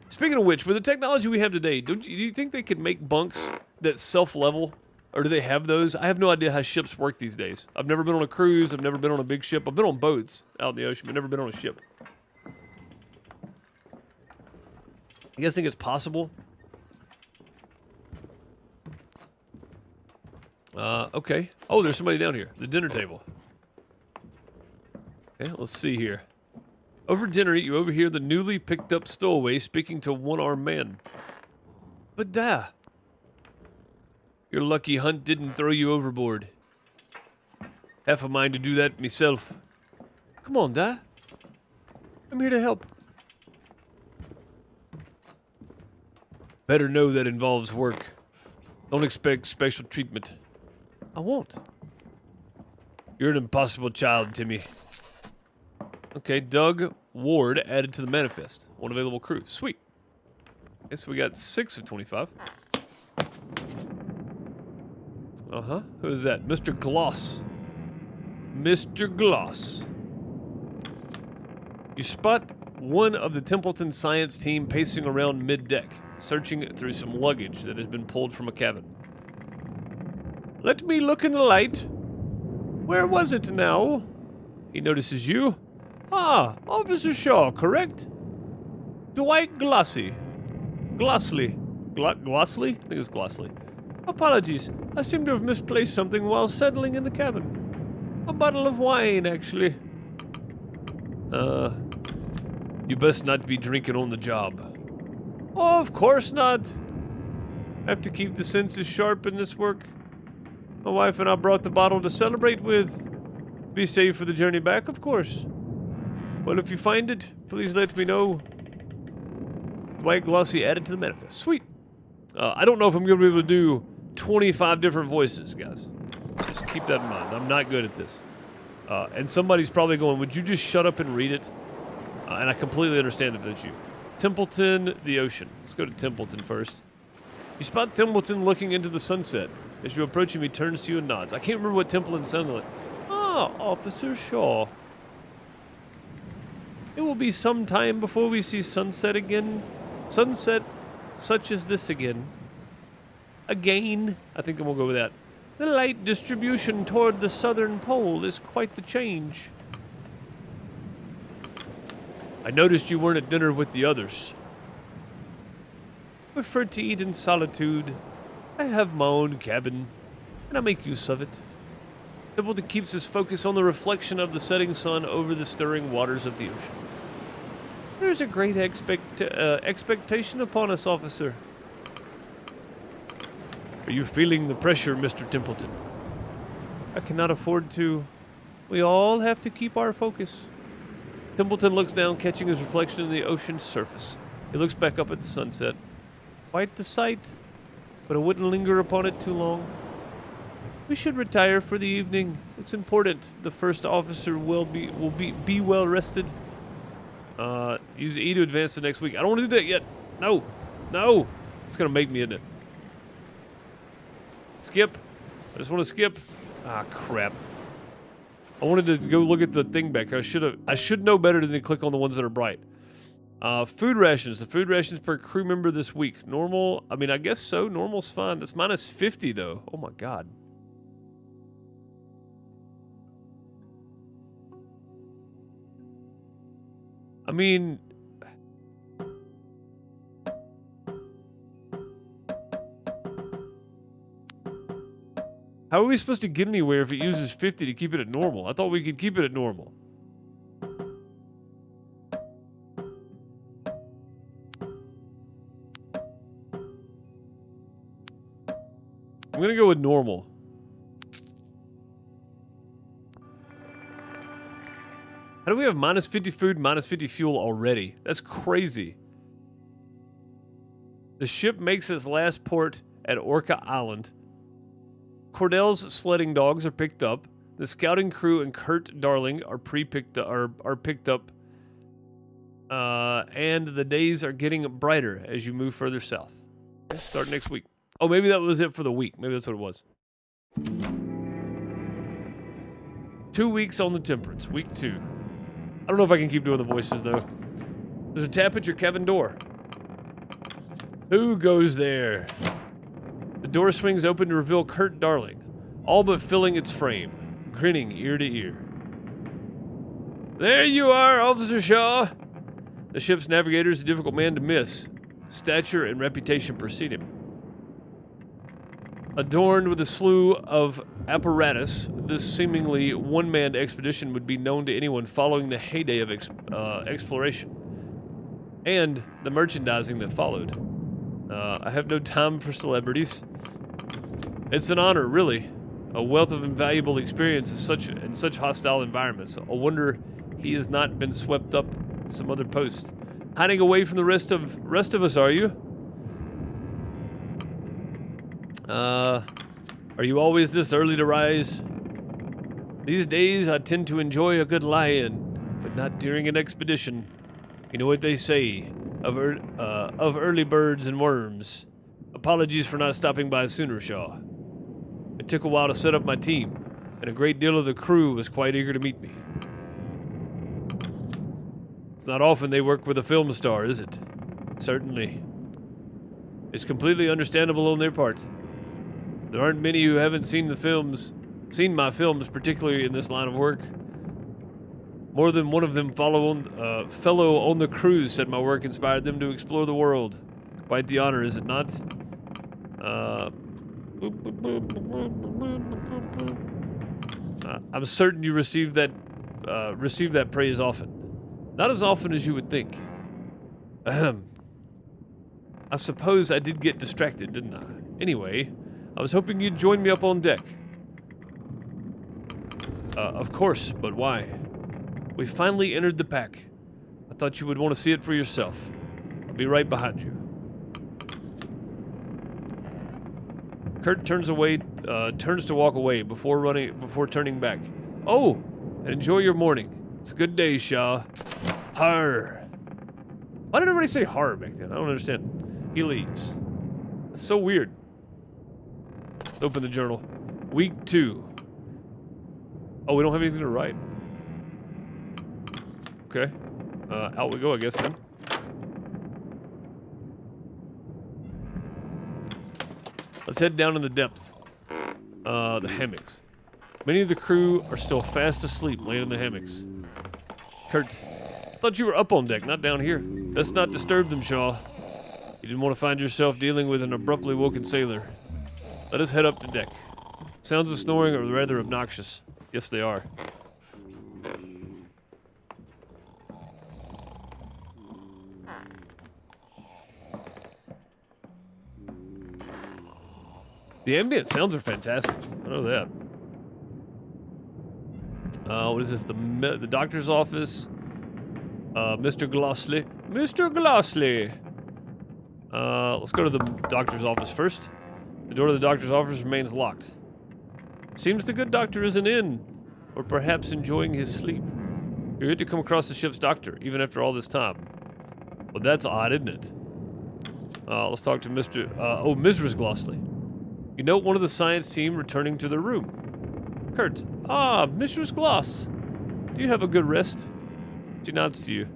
Speaking of which, with the technology we have today, do you think they could make bunks that self-level? Or do they have those? I have no idea how ships work these days. I've never been on a cruise. I've never been on a big ship. I've been on boats out in the ocean, but never been on a ship. You guys think it's possible? Okay. Oh, there's somebody down here. The dinner table. Okay, let's see here. Over dinner, you overhear the newly picked up stowaway speaking to one-armed man. But da. Your lucky hunt didn't throw you overboard. Half a mind to do that myself. Come on, da. I'm here to help. Better know that involves work. Don't expect special treatment. I won't. You're an impossible child, Timmy. Okay, Doug Ward added to the manifest. One available crew. Sweet. Okay, so we got 6 of 25. Uh-huh. Who is that? Mr. Gloss. Mr. Gloss. You spot one of the Templeton science team pacing around mid-deck, searching through some luggage that has been pulled from a cabin. Let me look in the light. Where was it now? He notices you. Ah, Officer Shaw, correct? Dwight Glossley. Glossley? I think it's Glossley. Apologies, I seem to have misplaced something while settling in the cabin. A bottle of wine, actually. You best not be drinking on the job. Oh, of course not. Have to keep the senses sharp in this work. My wife and I brought the bottle to celebrate with. Be safe for the journey back, of course. Well, if you find it, please let me know. Dwight Glossy added to the manifest. Sweet. I don't know if I'm going to be able to do 25 different voices, guys. Just keep that in mind. I'm not good at this. And somebody's probably going, would you just shut up and read it? And I completely understand if that's you. Templeton, the ocean. Let's go to Templeton first. You spot Templeton looking into the sunset. As you approach him, he turns to you and nods. I can't remember what Templeton sounded like. Ah, Officer Shaw. It will be some time before we see sunset again. Sunset such as this again. Again. I think we'll go with that. The light distribution toward the southern pole is quite the change. I noticed you weren't at dinner with the others. I prefer to eat in solitude. I have my own cabin, and I make use of it. Templeton keeps his focus on the reflection of the setting sun over the stirring waters of the ocean. There's a great expectation upon us, officer. Are you feeling the pressure, Mr. Templeton? I cannot afford to. We all have to keep our focus. Templeton looks down, catching his reflection in the ocean's surface. He looks back up at the sunset. Quite the sight, but I wouldn't linger upon it too long. We should retire for the evening. It's important the first officer will be well rested. Use E to advance to next week. I don't want to do that yet. No. No. It's going to make me, isn't it? Skip. I just want to skip. Ah, crap. I wanted to go look at the thing back. I should know better than to click on the ones that are bright. Food rations. The food rations per crew member this week. Normal. I mean, I guess so. Normal's fine. That's minus 50, though. Oh, my God. I mean... how are we supposed to get anywhere if it uses 50 to keep it at normal? I thought we could keep it at normal. I'm gonna go with normal. How do we have minus 50 food, minus 50 fuel already? That's crazy. The ship makes its last port at Orca Island. Cordell's sledding dogs are picked up. The scouting crew and Kurt Darling are picked up. And the days are getting brighter as you move further south. Start next week. Oh, maybe that was it for the week. Maybe that's what it was. 2 weeks on the Temperance. Week 2. I don't know if I can keep doing the voices, though. There's a tap at your cabin door. Who goes there? The door swings open to reveal Kurt Darling, all but filling its frame, grinning ear to ear. There you are, Officer Shaw. The ship's navigator is a difficult man to miss. Stature and reputation precede him. Adorned with a slew of apparatus, this seemingly one-man expedition would be known to anyone following the heyday of exploration and the merchandising that followed. I have no time for celebrities. It's an honor, really. A wealth of invaluable experience in such hostile environments. I wonder he has not been swept up some other post. Hiding away from the rest of us, are you? Are you always this early to rise? These days I tend to enjoy a good lie-in, but not during an expedition. You know what they say of early birds and worms. Apologies for not stopping by sooner, Shaw. It took a while to set up my team, and a great deal of the crew was quite eager to meet me. It's not often they work with a film star, is it? Certainly. It's completely understandable on their part. There aren't many who haven't seen my films, particularly in this line of work. More than one of them fellow on the cruise said my work inspired them to explore the world. Quite the honor, is it not? I'm certain you receive that praise often. Not as often as you would think. Ahem. I suppose I did get distracted, didn't I? Anyway, I was hoping you'd join me up on deck. Of course, but why? We finally entered the pack. I thought you would want to see it for yourself. I'll be right behind you. Kurt turns to walk away before turning back. Oh, and enjoy your morning. It's a good day, Shaw. Har. Why did everybody say har back then? I don't understand. He leaves. It's so weird. Open the journal. Week 2. Oh, we don't have anything to write. Okay. Out we go, I guess, then. Let's head down in the depths. The hammocks. Many of the crew are still fast asleep laying in the hammocks. Kurt, I thought you were up on deck, not down here. Let's not disturb them, Shaw. You didn't want to find yourself dealing with an abruptly woken sailor. Let us head up to deck. Sounds of snoring are rather obnoxious. Yes, they are. The ambient sounds are fantastic. I know that. What is this? The doctor's office. Mr. Glossley. Mr. Glossley! Let's go to the doctor's office first. The door to the doctor's office remains locked. Seems the good doctor isn't in, or perhaps enjoying his sleep. You're yet to come across the ship's doctor, even after all this time. Well, that's odd, isn't it? Let's talk to Mrs. Glossley. You note one of the science team returning to their room. Kurt. Ah, Mrs. Gloss. Do you have a good rest? She nods to you.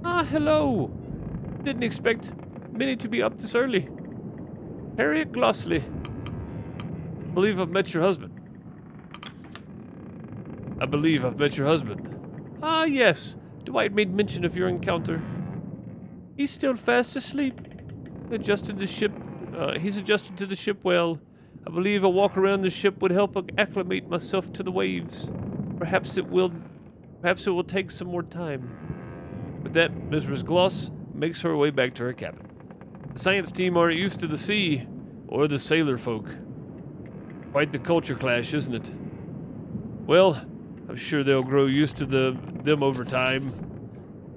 Ah, hello. Didn't expect Minnie to be up this early. Harriet Glossley. I believe I've met your husband. Ah, yes. Dwight made mention of your encounter. He's still fast asleep. He's adjusted to the ship well. I believe a walk around the ship would help acclimate myself to the waves. Perhaps it will take some more time. With that, Mrs. Gloss makes her way back to her cabin. The science team aren't used to the sea or the sailor folk. Quite the culture clash, isn't it? Well, I'm sure they'll grow used to them over time.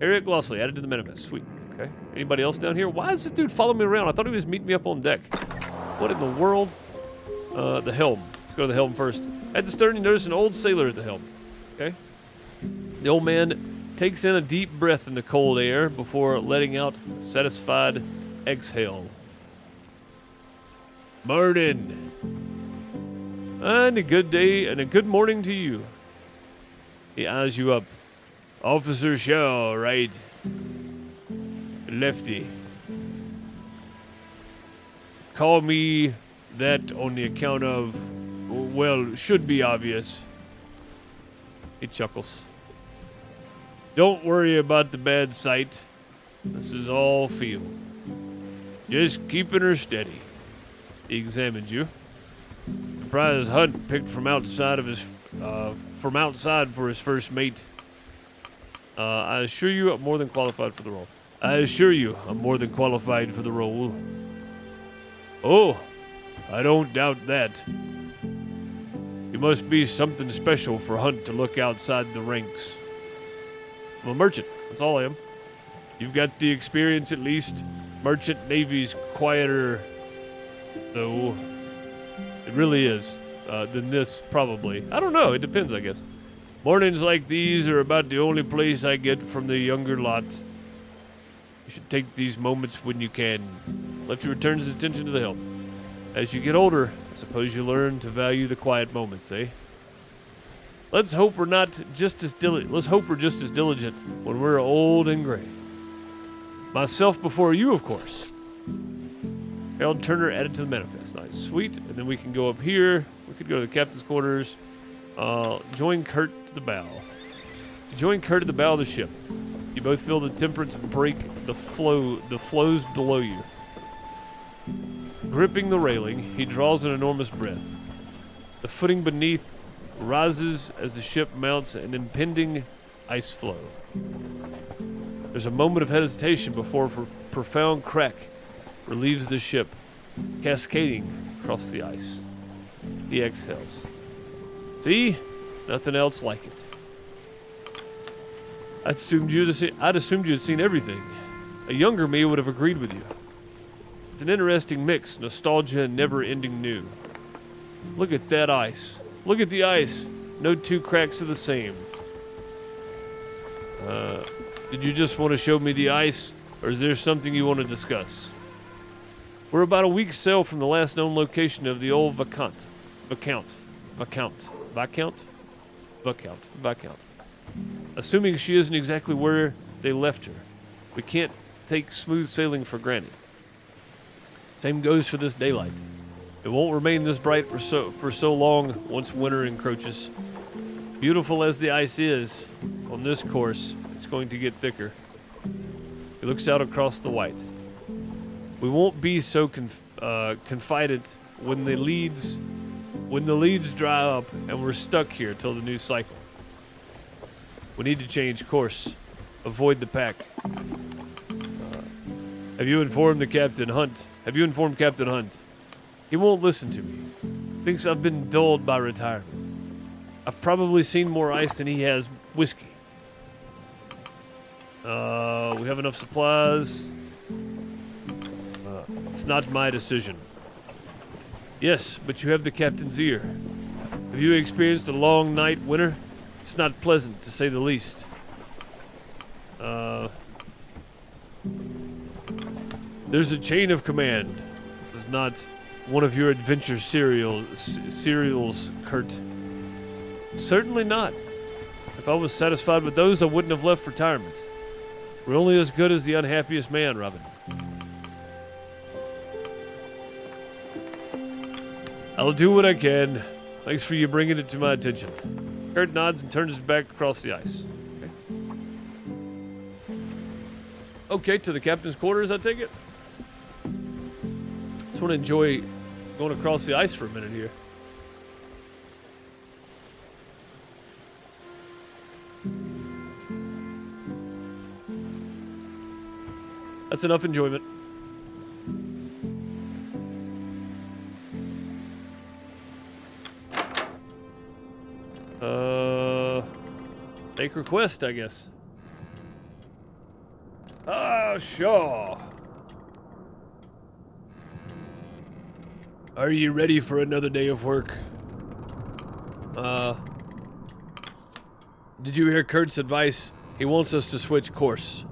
Harriet Glossley added to the manifest. Sweet. Okay. Anybody else down here? Why is this dude following me around? I thought he was meeting me up on deck. What in the world? The helm. Let's go to the helm first. At the stern, you notice an old sailor at the helm. Okay. The old man takes in a deep breath in the cold air before letting out a satisfied exhale. Morning. And a good day and a good morning to you. He eyes you up. Officer Shaw, right? Lefty. Call me that on the account of, well, should be obvious. He chuckles. Don't worry about the bad sight. This is all feel. Just keeping her steady. He examined you. The prize hunt picked from outside of his, for his first mate. I assure you, I'm more than qualified for the role. I assure you, I'm more than qualified for the role. Oh, I don't doubt that. You must be something special for Hunt to look outside the ranks. I'm a merchant. That's all I am. You've got the experience at least. Merchant Navy's quieter, though. It really is. Than this, probably. I don't know. It depends, I guess. Mornings like these are about the only place I get from the younger lot. You should take these moments when you can. Lefty returns his attention to the helm. As you get older, I suppose you learn to value the quiet moments, eh? Let's hope we're just as diligent when we're old and gray. Myself before you, of course. Harold Turner added to the manifest. Nice, sweet. And then we can go up here. We could go to the captain's quarters. Join Kurt to the bow. You join Kurt at the bow of the ship. You both feel the temperance break the flows below you. Gripping the railing, he draws an enormous breath. The footing beneath rises as the ship mounts an impending ice flow. There's a moment of hesitation before a profound crack relieves the ship, cascading across the ice. He exhales. See? Nothing else like it. I'd assumed you had seen everything. A younger me would have agreed with you. It's an interesting mix, nostalgia and never-ending new. Look at that ice. Look at the ice. No two cracks are the same. Did you just want to show me the ice, or is there something you want to discuss? We're about a week's sail from the last known location of the old Viscount. Assuming she isn't exactly where they left her, we can't take smooth sailing for granted. Same goes for this daylight. It won't remain this bright for so long once winter encroaches. Beautiful as the ice is, on this course, it's going to get thicker. He looks out across the white. We won't be so confided when the leads dry up and we're stuck here till the new cycle. We need to change course. Avoid the pack. Have you informed Captain Hunt? He won't listen to me. Thinks I've been dulled by retirement. I've probably seen more ice than he has whiskey. We have enough supplies. It's not my decision. Yes, but you have the captain's ear. Have you experienced a long night winter? It's not pleasant, to say the least. There's a chain of command. This is not one of your adventure serials, Kurt. Certainly not. If I was satisfied with those, I wouldn't have left retirement. We're only as good as the unhappiest man, Robin. I'll do what I can. Thanks for you bringing it to my attention. Kurt nods and turns his back across the ice. Okay, to the captain's quarters, I take it? Just want to enjoy going across the ice for a minute here. That's enough enjoyment. Take request, I guess. Ah, Shaw. Are you ready for another day of work? Did you hear Kurt's advice? He wants us to switch course.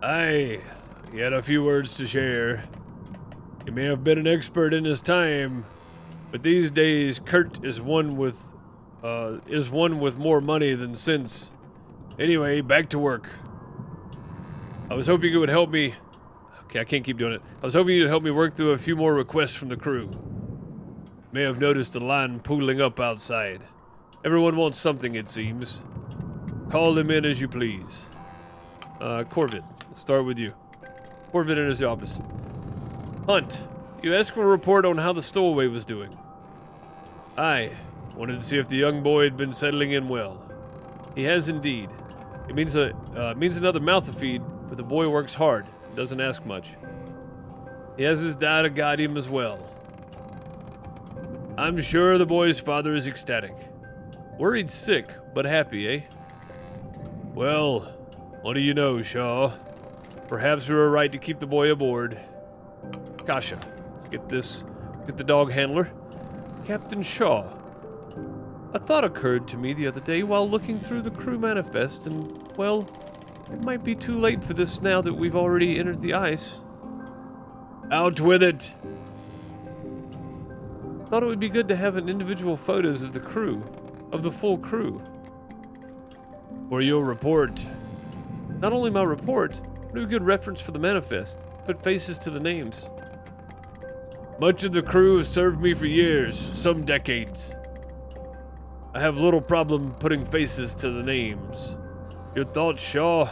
Aye, he had a few words to share. He may have been an expert in his time, but these days Kurt is one with more money than sense. Anyway, back to work. I was hoping you would help me. Okay, I can't keep doing it. I was hoping you'd help me work through a few more requests from the crew. May have noticed a line pooling up outside. Everyone wants something, it seems. Call them in as you please. Corvid, let's start with you. Corvid in his office. Hunt, you asked for a report on how the stowaway was doing. Aye, wanted to see if the young boy had been settling in well. He has indeed. It means another mouth to feed, but the boy works hard, doesn't ask much. He has his dad to guide him as well. I'm sure the boy's father is ecstatic. Worried sick, but happy, eh? Well, what do you know, Shaw? Perhaps we were right to keep the boy aboard. Kasha, let's get the dog handler. Captain Shaw. A thought occurred to me the other day while looking through the crew manifest, and, well, it might be too late for this now that we've already entered the ice. Out with it! Thought it would be good to have an individual photos of the crew, of the full crew. For your report. Not only my report, but a good reference for the manifest. Put faces to the names. Much of the crew have served me for years, some decades. I have little problem putting faces to the names. Your thoughts, Shaw?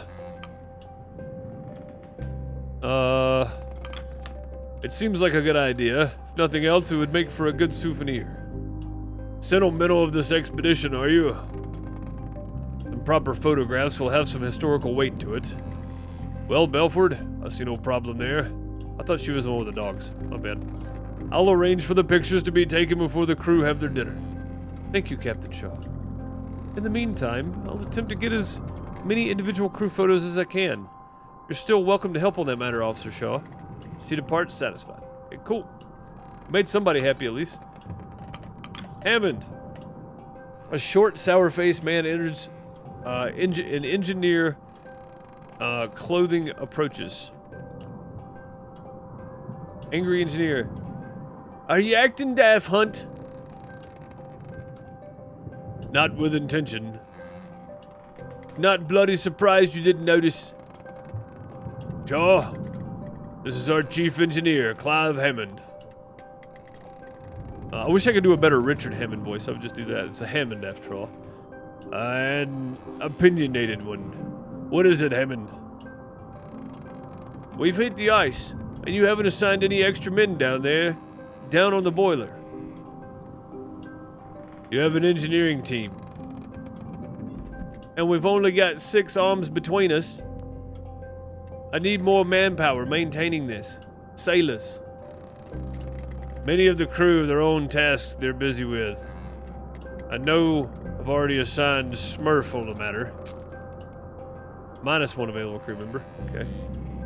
It seems like a good idea. If nothing else, it would make for a good souvenir. Sentimental of this expedition, are you? Some proper photographs will have some historical weight to it. Well, Belford, I see no problem there. I thought she was the one with the dogs. My bad. I'll arrange for the pictures to be taken before the crew have their dinner. Thank you, Captain Shaw. In the meantime, I'll attempt to get as many individual crew photos as I can. You're still welcome to help on that matter, Officer Shaw. She departs satisfied. Okay, cool. Made somebody happy at least. Hammond. A short, sour-faced man enters. An engineer clothing approaches. Angry engineer. Are you acting daft, Hunt? Not with intention. Not bloody surprised you didn't notice. Shaw, this is our chief engineer, Clive Hammond. I wish I could do a better Richard Hammond voice. I would just do that. It's a Hammond after all. An opinionated one. What is it, Hammond? We've hit the ice, and you haven't assigned any extra men down there, down on the boiler. You have an engineering team. And we've only got 6 arms between us. I need more manpower maintaining this. Sailors. Many of the crew have their own tasks they're busy with. I know I've already assigned Smurf on the matter. -1 available crew member. Okay.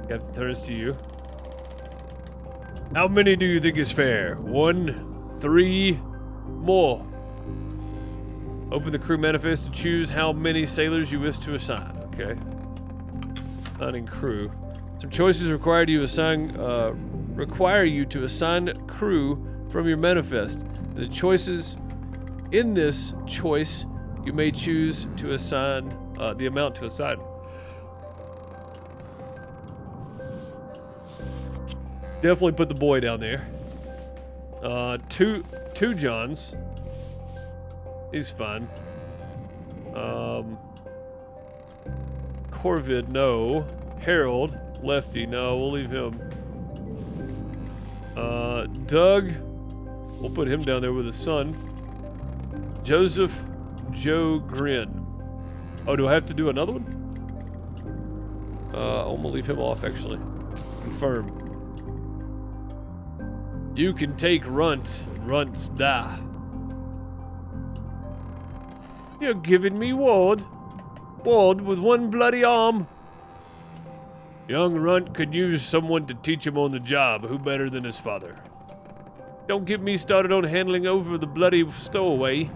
Captain turns to you. How many do you think is fair? 1, 3, more. Open the crew manifest to choose how many sailors you wish to assign. Okay. Assigning crew. Some choices require you to assign crew from your manifest. The choices in this choice, you may choose to assign the amount to assign. Definitely put the boy down there. Two Johns. He's fine. Corvid, no. Harold, Lefty, no. We'll leave him. Doug, we'll put him down there with his son. Joseph, Joe Grin. Oh, do I have to do another one? I'm gonna leave him off actually. Confirm. You can take Runt, and Runts die. You're giving me Ward? Ward with one bloody arm? Young runt could use someone to teach him on the job. Who better than his father? Don't get me started on handling over the bloody stowaway.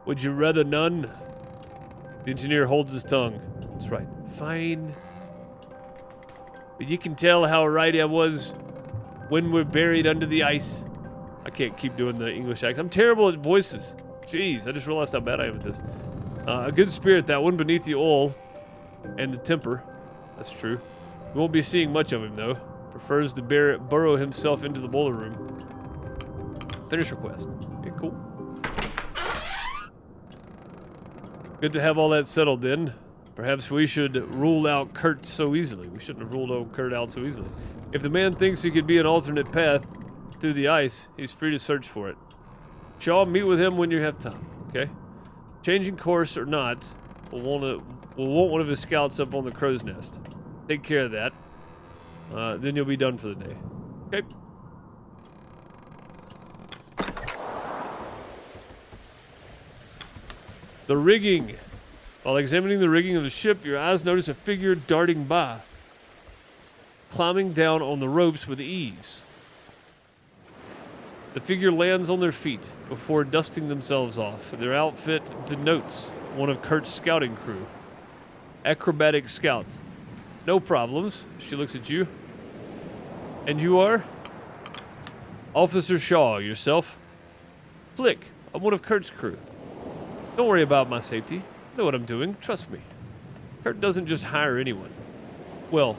Would you rather none? The engineer holds his tongue. That's right. Fine. But you can tell how right I was when we're buried under the ice. I can't keep doing the English accent. I'm terrible at voices. Jeez, I just realized how bad I am at this. A good spirit, that one, beneath the oil and the temper. That's true. We won't be seeing much of him, though. Prefers to burrow himself into the boiler room. Finish request. Okay, cool. Good to have all that settled then. Perhaps we should rule out Kurt so easily. We shouldn't have ruled old Kurt out so easily. If the man thinks he could be an alternate path through the ice, he's free to search for it. Shaw, meet with him when you have time, okay? Changing course or not, we'll want one of his scouts up on the crow's nest. Take care of that. Then you'll be done for the day. Okay. The rigging. While examining the rigging of the ship, your eyes notice a figure darting by, climbing down on the ropes with ease. The figure lands on their feet before dusting themselves off. Their outfit denotes one of Kurt's scouting crew. Acrobatic scout. No problems. She looks at you. And you are? Officer Shaw, yourself? Flick, I'm one of Kurt's crew. Don't worry about my safety. I know what I'm doing, trust me. Kurt doesn't just hire anyone. Well,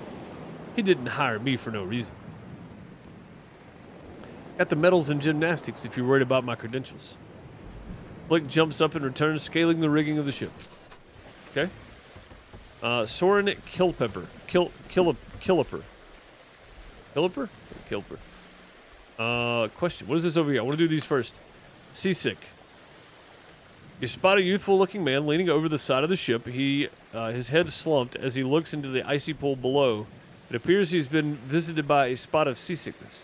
he didn't hire me for no reason. Got the medals in gymnastics if you're worried about my credentials. Flick jumps up and returns, scaling the rigging of the ship. Okay. Soren Kilpepper. Killiper. Killiper? Killiper. Question. What is this over here? I want to do these first. Seasick. You spot a youthful-looking man leaning over the side of the ship. His head slumped as he looks into the icy pool below. It appears he's been visited by a spot of seasickness.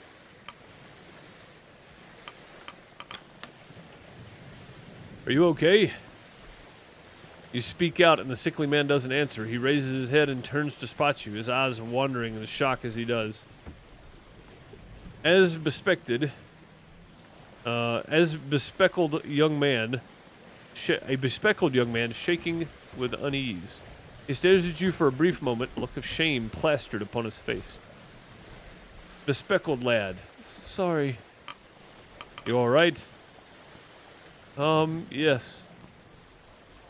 Are you okay? You speak out, and the sickly man doesn't answer. He raises his head and turns to spot you, his eyes wandering in shock as he does. A bespectacled young man shaking with unease. He stares at you for a brief moment, a look of shame plastered upon his face. Bespectacled lad. Sorry. You alright? Yes.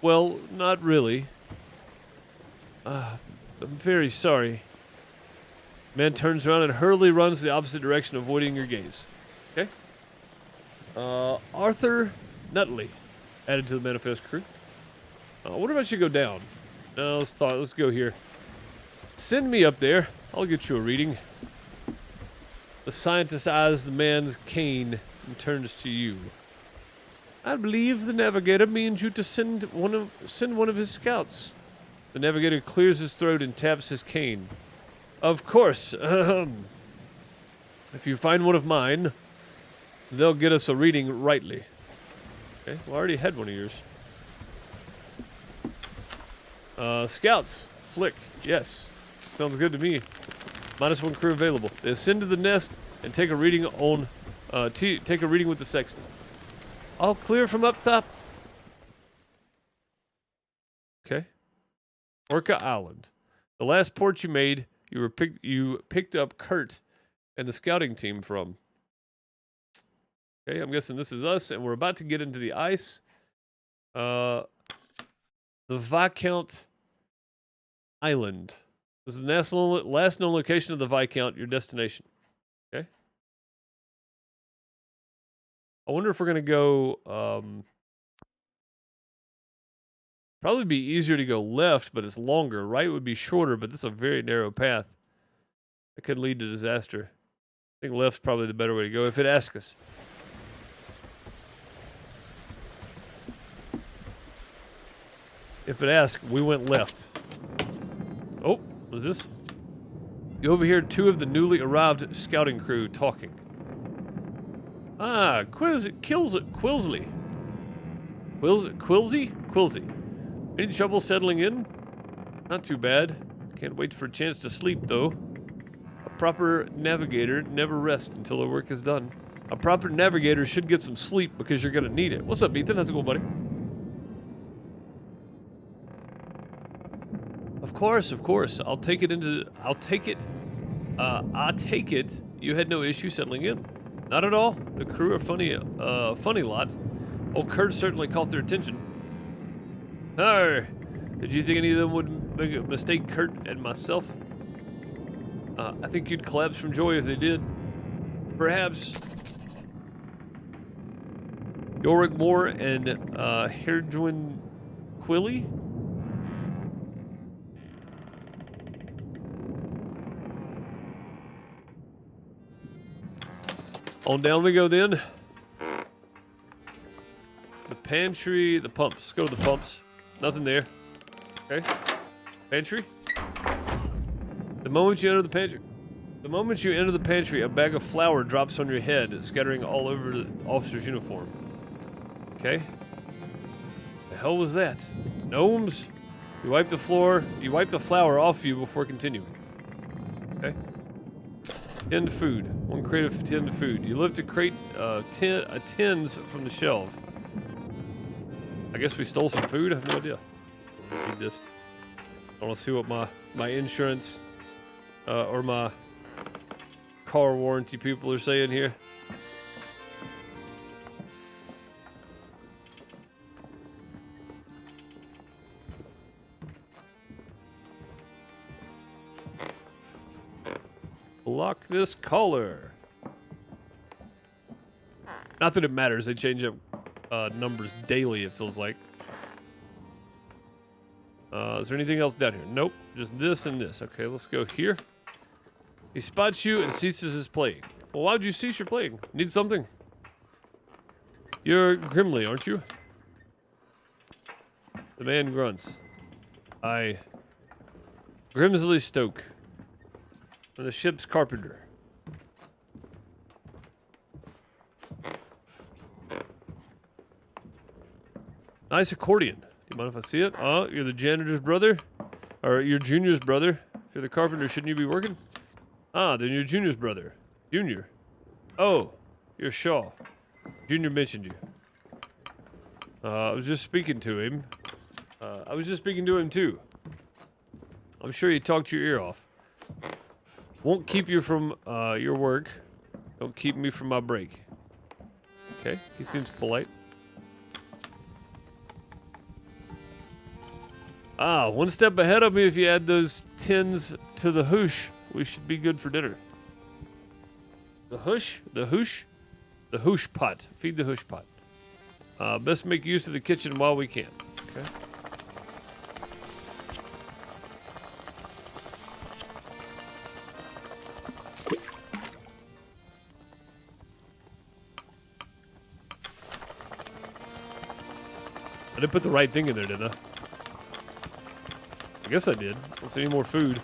Well, not really. I'm very sorry. Man turns around and hurriedly runs the opposite direction, avoiding your gaze. Okay? Arthur Nutley, added to the manifest crew. I wonder if I should go down. No, let's go here. Send me up there. I'll get you a reading. The scientist eyes the man's cane and turns to you. I believe the navigator means you to send one of his scouts. The navigator clears his throat and taps his cane. Of course. If you find one of mine, they'll get us a reading rightly. Okay, well, I already had one of yours. Scouts. Flick. Yes. Sounds good to me. -1 crew available. They ascend to the nest and take a reading on take a reading with the sextant. All clear from up top. Okay. Orca Island. The last port you made, you picked up Kurt and the scouting team from. Okay, I'm guessing this is us, and we're about to get into the ice. The Viscount Island. This is the last known location of the Viscount, your destination. Okay. I wonder if we're going to go, probably be easier to go left, but it's longer. Right would be shorter, but this is a very narrow path. It could lead to disaster. I think left's probably the better way to go if it asks us. If it asks, we went left. Oh, what is this? You overhear two of the newly arrived scouting crew talking. Ah, Quilsley. Quilsey? Any trouble settling in? Not too bad. Can't wait for a chance to sleep, though. A proper navigator never rests until their work is done. A proper navigator should get some sleep because you're gonna need it. What's up, Ethan? How's it going, buddy? Of course. I'll take it. You had no issue settling in. Not at all. The crew are funny lot. Old Kurt certainly caught their attention. Arr! Did you think any of them would make a mistake, Kurt and myself? I think you'd collapse from joy if they did. Perhaps. Yorick Moore and Herdwin Quilly? On down we go then. The pantry, the pumps. Let's go to the pumps. Nothing there. Okay. Pantry. The moment you enter the pantry, a bag of flour drops on your head, scattering all over the officer's uniform. Okay. The hell was that? Gnomes? You wipe the flour off you before continuing. Okay. Tinned food. 1 crate of tinned food. You lift a crate tins from the shelf. I guess we stole some food? I have no idea. Need this. I want to see what my insurance or my car warranty people are saying here. Lock this collar. Not that it matters. They change up numbers daily, it feels like. Is there anything else down here? Nope. Just this and this. Okay, let's go here. He spots you and ceases his playing. Well, why would you cease your playing? Need something? You're Grimly, aren't you? The man grunts. Grimsley Stoke. I'm the ship's carpenter. Nice accordion. Do you mind if I see it? Oh, you're the janitor's brother? Or your junior's brother? If you're the carpenter, shouldn't you be working? Ah, then you're Junior's brother. Junior. Oh, you're Shaw. Junior mentioned you. I was just speaking to him. I was just speaking to him too. I'm sure he talked your ear off. Won't keep you from your work. Don't keep me from my break. Okay, he seems polite. Ah, one step ahead of me. If you add those tins to the hoosh, we should be good for dinner. The hoosh? The hoosh? The hoosh pot. Feed the hoosh pot. Best make use of the kitchen while we can. Okay. I didn't put the right thing in there, did I? I guess I did. Don't see any more food.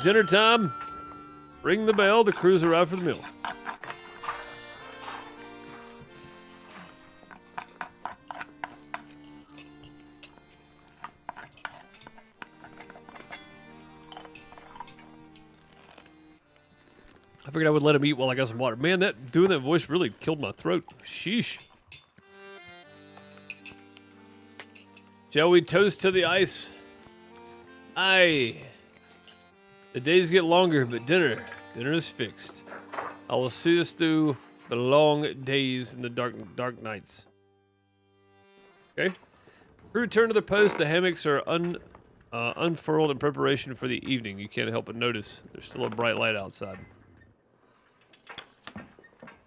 Dinner time. Ring the bell. The crew's arrived for the meal. I figured I would let him eat while I got some water. Man, doing that voice really killed my throat. Sheesh. Shall we toast to the ice? Aye. The days get longer, but dinner is fixed. I will see us through the long days and the dark nights. Okay. We return to the post. The hammocks are unfurled in preparation for the evening. You can't help but notice there's still a bright light outside.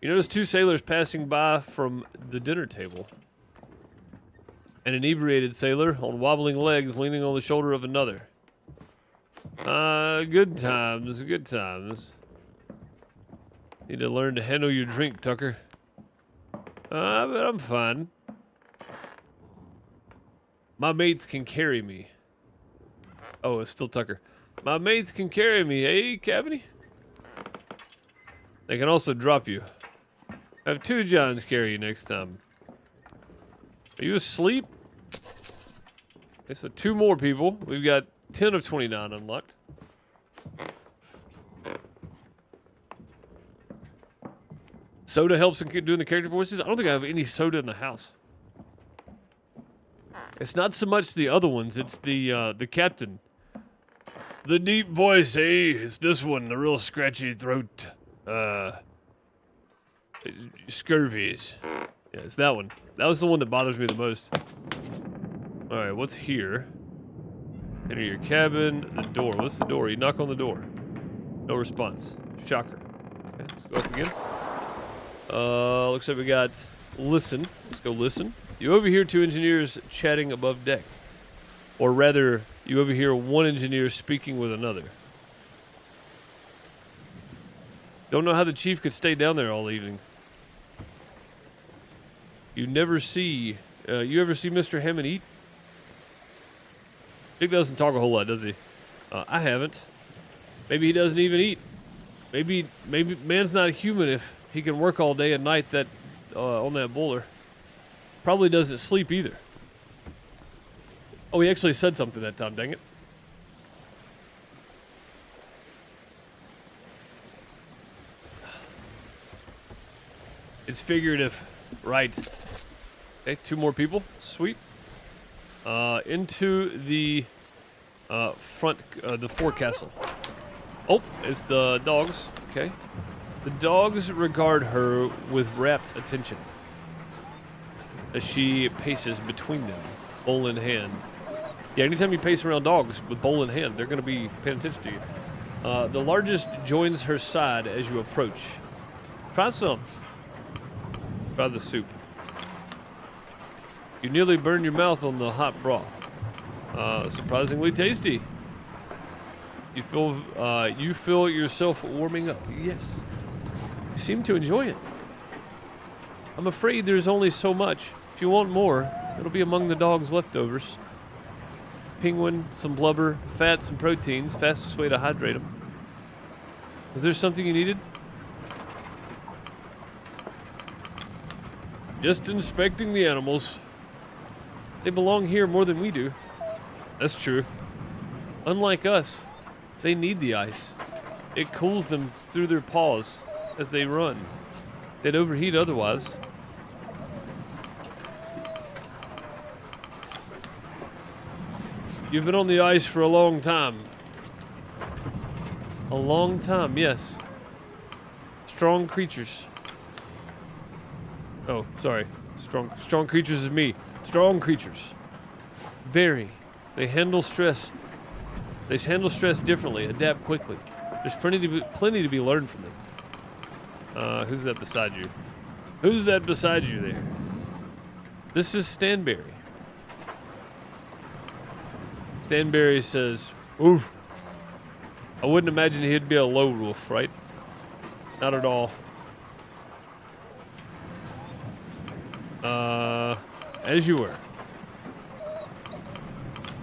You notice two sailors passing by from the dinner table. An inebriated sailor on wobbling legs leaning on the shoulder of another. Good times, good times. Need to learn to handle your drink, Tucker. But I'm fine. My mates can carry me. Oh, it's still Tucker. My mates can carry me, eh, Cavity? They can also drop you. Have two Johns carry you next time. Are you asleep? Okay, so 2 more people. We've got 10 of 29 unlocked. Soda helps in doing the character voices. I don't think I have any soda in the house. It's not so much the other ones. It's the captain. The deep voice, eh? It's this one, the real scratchy throat. Scurvies. Yeah, it's that one. That was the one that bothers me the most. Alright, what's here? Enter your cabin. The door. What's the door? You knock on the door. No response. Shocker. Okay, let's go up again. Looks like we got listen. Let's go listen. You overhear 2 engineers chatting above deck. Or rather, you overhear one engineer speaking with another. Don't know how the chief could stay down there all evening. You never see... you ever see Mr. Hammond eat? Dick doesn't talk a whole lot, does he? I haven't. Maybe he doesn't even eat. Maybe man's not human if he can work all day and night that on that boiler. Probably doesn't sleep either. Oh, he actually said something that time, dang it. It's figurative. Right. Okay, 2 more people. Sweet. Into the the forecastle. Oh, it's the dogs. Okay. The dogs regard her with rapt attention as she paces between them, bowl in hand. Yeah, anytime you pace around dogs with bowl in hand, they're going to be paying attention to you. The largest joins her side as you approach. Try some. Try the soup. You nearly burn your mouth on the hot broth. Surprisingly tasty. You feel yourself warming up. Yes. You seem to enjoy it. I'm afraid there's only so much. If you want more, it'll be among the dog's leftovers. Penguin, some blubber, fat, some proteins. Fastest way to hydrate them. Is there something you needed? Just inspecting the animals. They belong here more than we do. That's true. Unlike us, they need the ice. It cools them through their paws as they run. They'd overheat otherwise. You've been on the ice for a long time. A long time, yes. Strong creatures. Oh, sorry. Strong creatures is me. Strong creatures. Very. They handle stress. They handle stress differently, adapt quickly. There's plenty to be learned from them. Who's that beside you? Who's that beside you there? This is Stanberry. Stanberry says, oof. I wouldn't imagine he'd be a low roof, right? Not at all. As you were.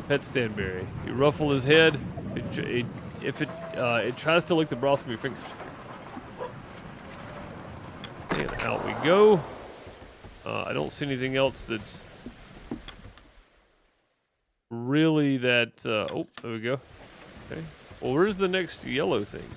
Pet Stanberry. You ruffle his head. It tries to lick the broth from your fingers. And out we go. I don't see anything else that's really that. Oh, there we go. Okay. Well, where's the next yellow thing?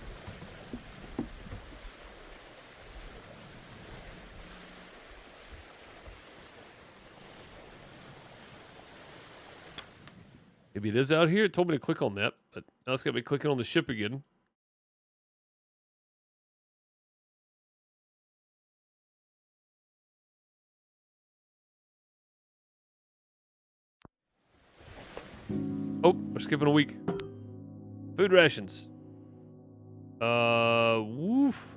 Maybe it is out here. It told me to click on that, but now it's got me clicking on the ship again. Oh, we're skipping a week. Food rations. Woof.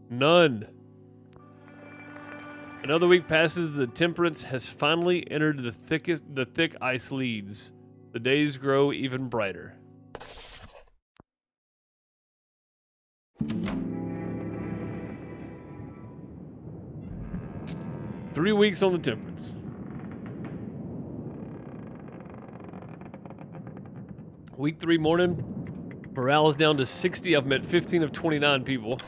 None. Another week passes. The temperance has finally entered the thick ice leads. The days grow even brighter. Three weeks on the temperance. Week 3 morning. Morale is down to 60. I've met 15 of 29 people.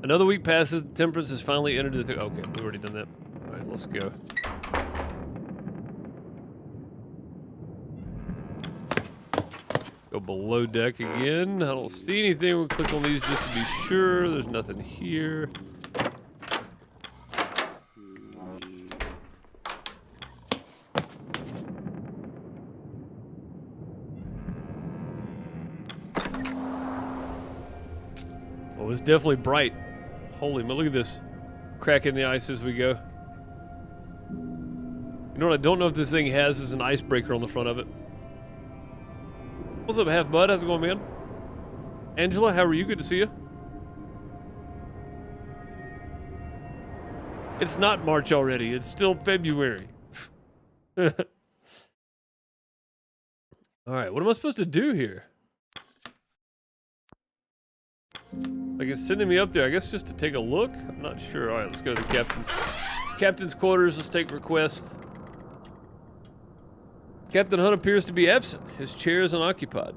Another week passes. Temperance has finally entered the... Okay, we've already done that. All right, let's go. Go below deck again. I don't see anything. We'll click on these just to be sure. There's nothing here. Oh, it's definitely bright. Holy man, look at this. Crack in the ice as we go. You know what I don't know if this thing has is an icebreaker on the front of it. What's up, Half Bud? How's it going, man? Angela, how are you? Good to see you. It's not March already. It's still February. Alright, what am I supposed to do here? Like, it's sending me up there, I guess just to take a look? I'm not sure. Alright, let's go to the captain's quarters. Let's take requests. Captain Hunt appears to be absent. His chair is unoccupied.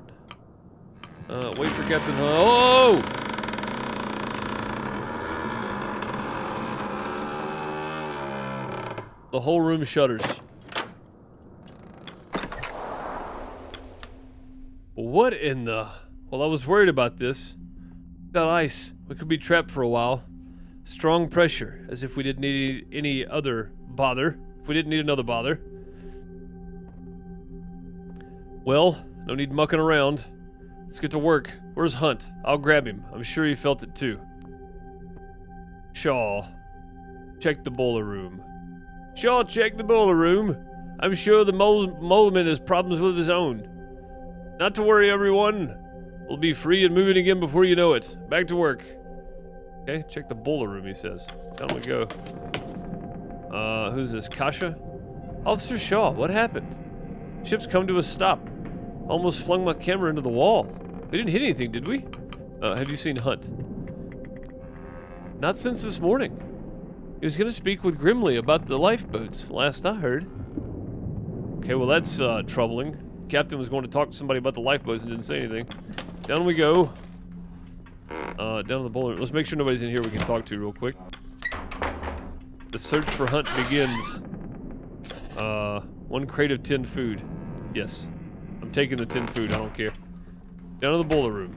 Wait for Captain Hunt. Oh! The whole room shudders. What in the... Well, I was worried about this. That ice. We could be trapped for a while. Strong pressure, as if we didn't need any other bother. If we didn't need another bother. Well, no need mucking around. Let's get to work. Where's Hunt? I'll grab him. I'm sure he felt it too. Shaw. Check the boiler room. Shaw, check the boiler room. I'm sure the moleman has problems with his own. Not to worry, everyone. We'll be free and moving again before you know it. Back to work. Okay, check the boiler room, he says. Down we go. Who's this? Kasha? Officer Shaw, what happened? Ship's come to a stop. Almost flung my camera into the wall. We didn't hit anything, did we? Have you seen Hunt? Not since this morning. He was gonna speak with Grimley about the lifeboats, last I heard. Okay, well that's troubling. Captain was going to talk to somebody about the lifeboats and didn't say anything. Down we go. Down to the boiler. Let's make sure nobody's in here we can talk to real quick. The search for Hunt begins. 1 crate of tinned food. Yes. I'm taking the tinned food, I don't care. Down to the boiler room.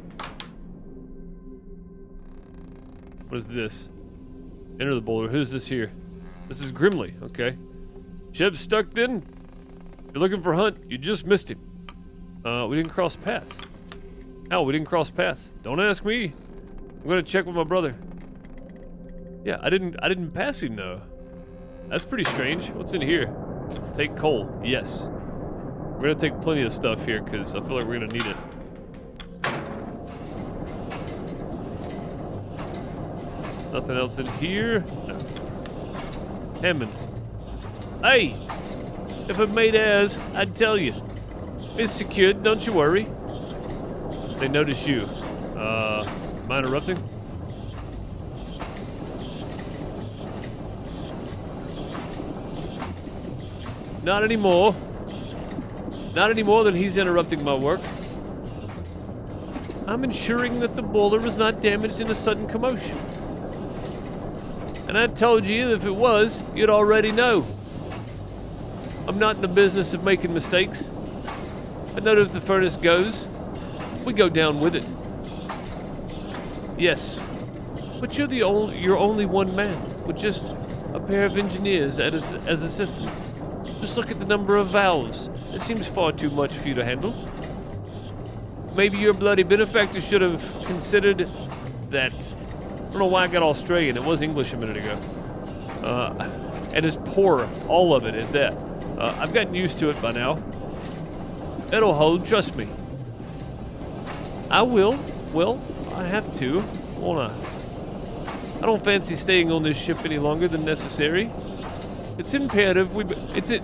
What is this? Enter the boiler. Who's this here? This is Grimley, okay. Ship's stuck then? You're looking for Hunt, you just missed him. We didn't cross paths. How? We didn't cross paths. Don't ask me. I'm gonna check with my brother. Yeah, I didn't pass him though. That's pretty strange. What's in here? Take coal. Yes. We're gonna take plenty of stuff here because I feel like we're gonna need it. Nothing else in here? No. Hammond. Hey! If it made airs, I'd tell you. It's secured, don't you worry. They notice you. Am I interrupting? Not anymore. Not any more than he's interrupting my work. I'm ensuring that the boiler is not damaged in a sudden commotion. And I told you that if it was, you'd already know. I'm not in the business of making mistakes. I know that if the furnace goes, we go down with it. Yes, but you're only one man with just a pair of engineers as assistants. Just look at the number of valves. It seems far too much for you to handle. Maybe your bloody benefactor should have considered that. I don't know why I got Australian. It was English a minute ago. And it's poor, all of it at that. I've gotten used to it by now. It'll hold, trust me. I will. Well, I have to, won't I? I don't fancy staying on this ship any longer than necessary. It's imperative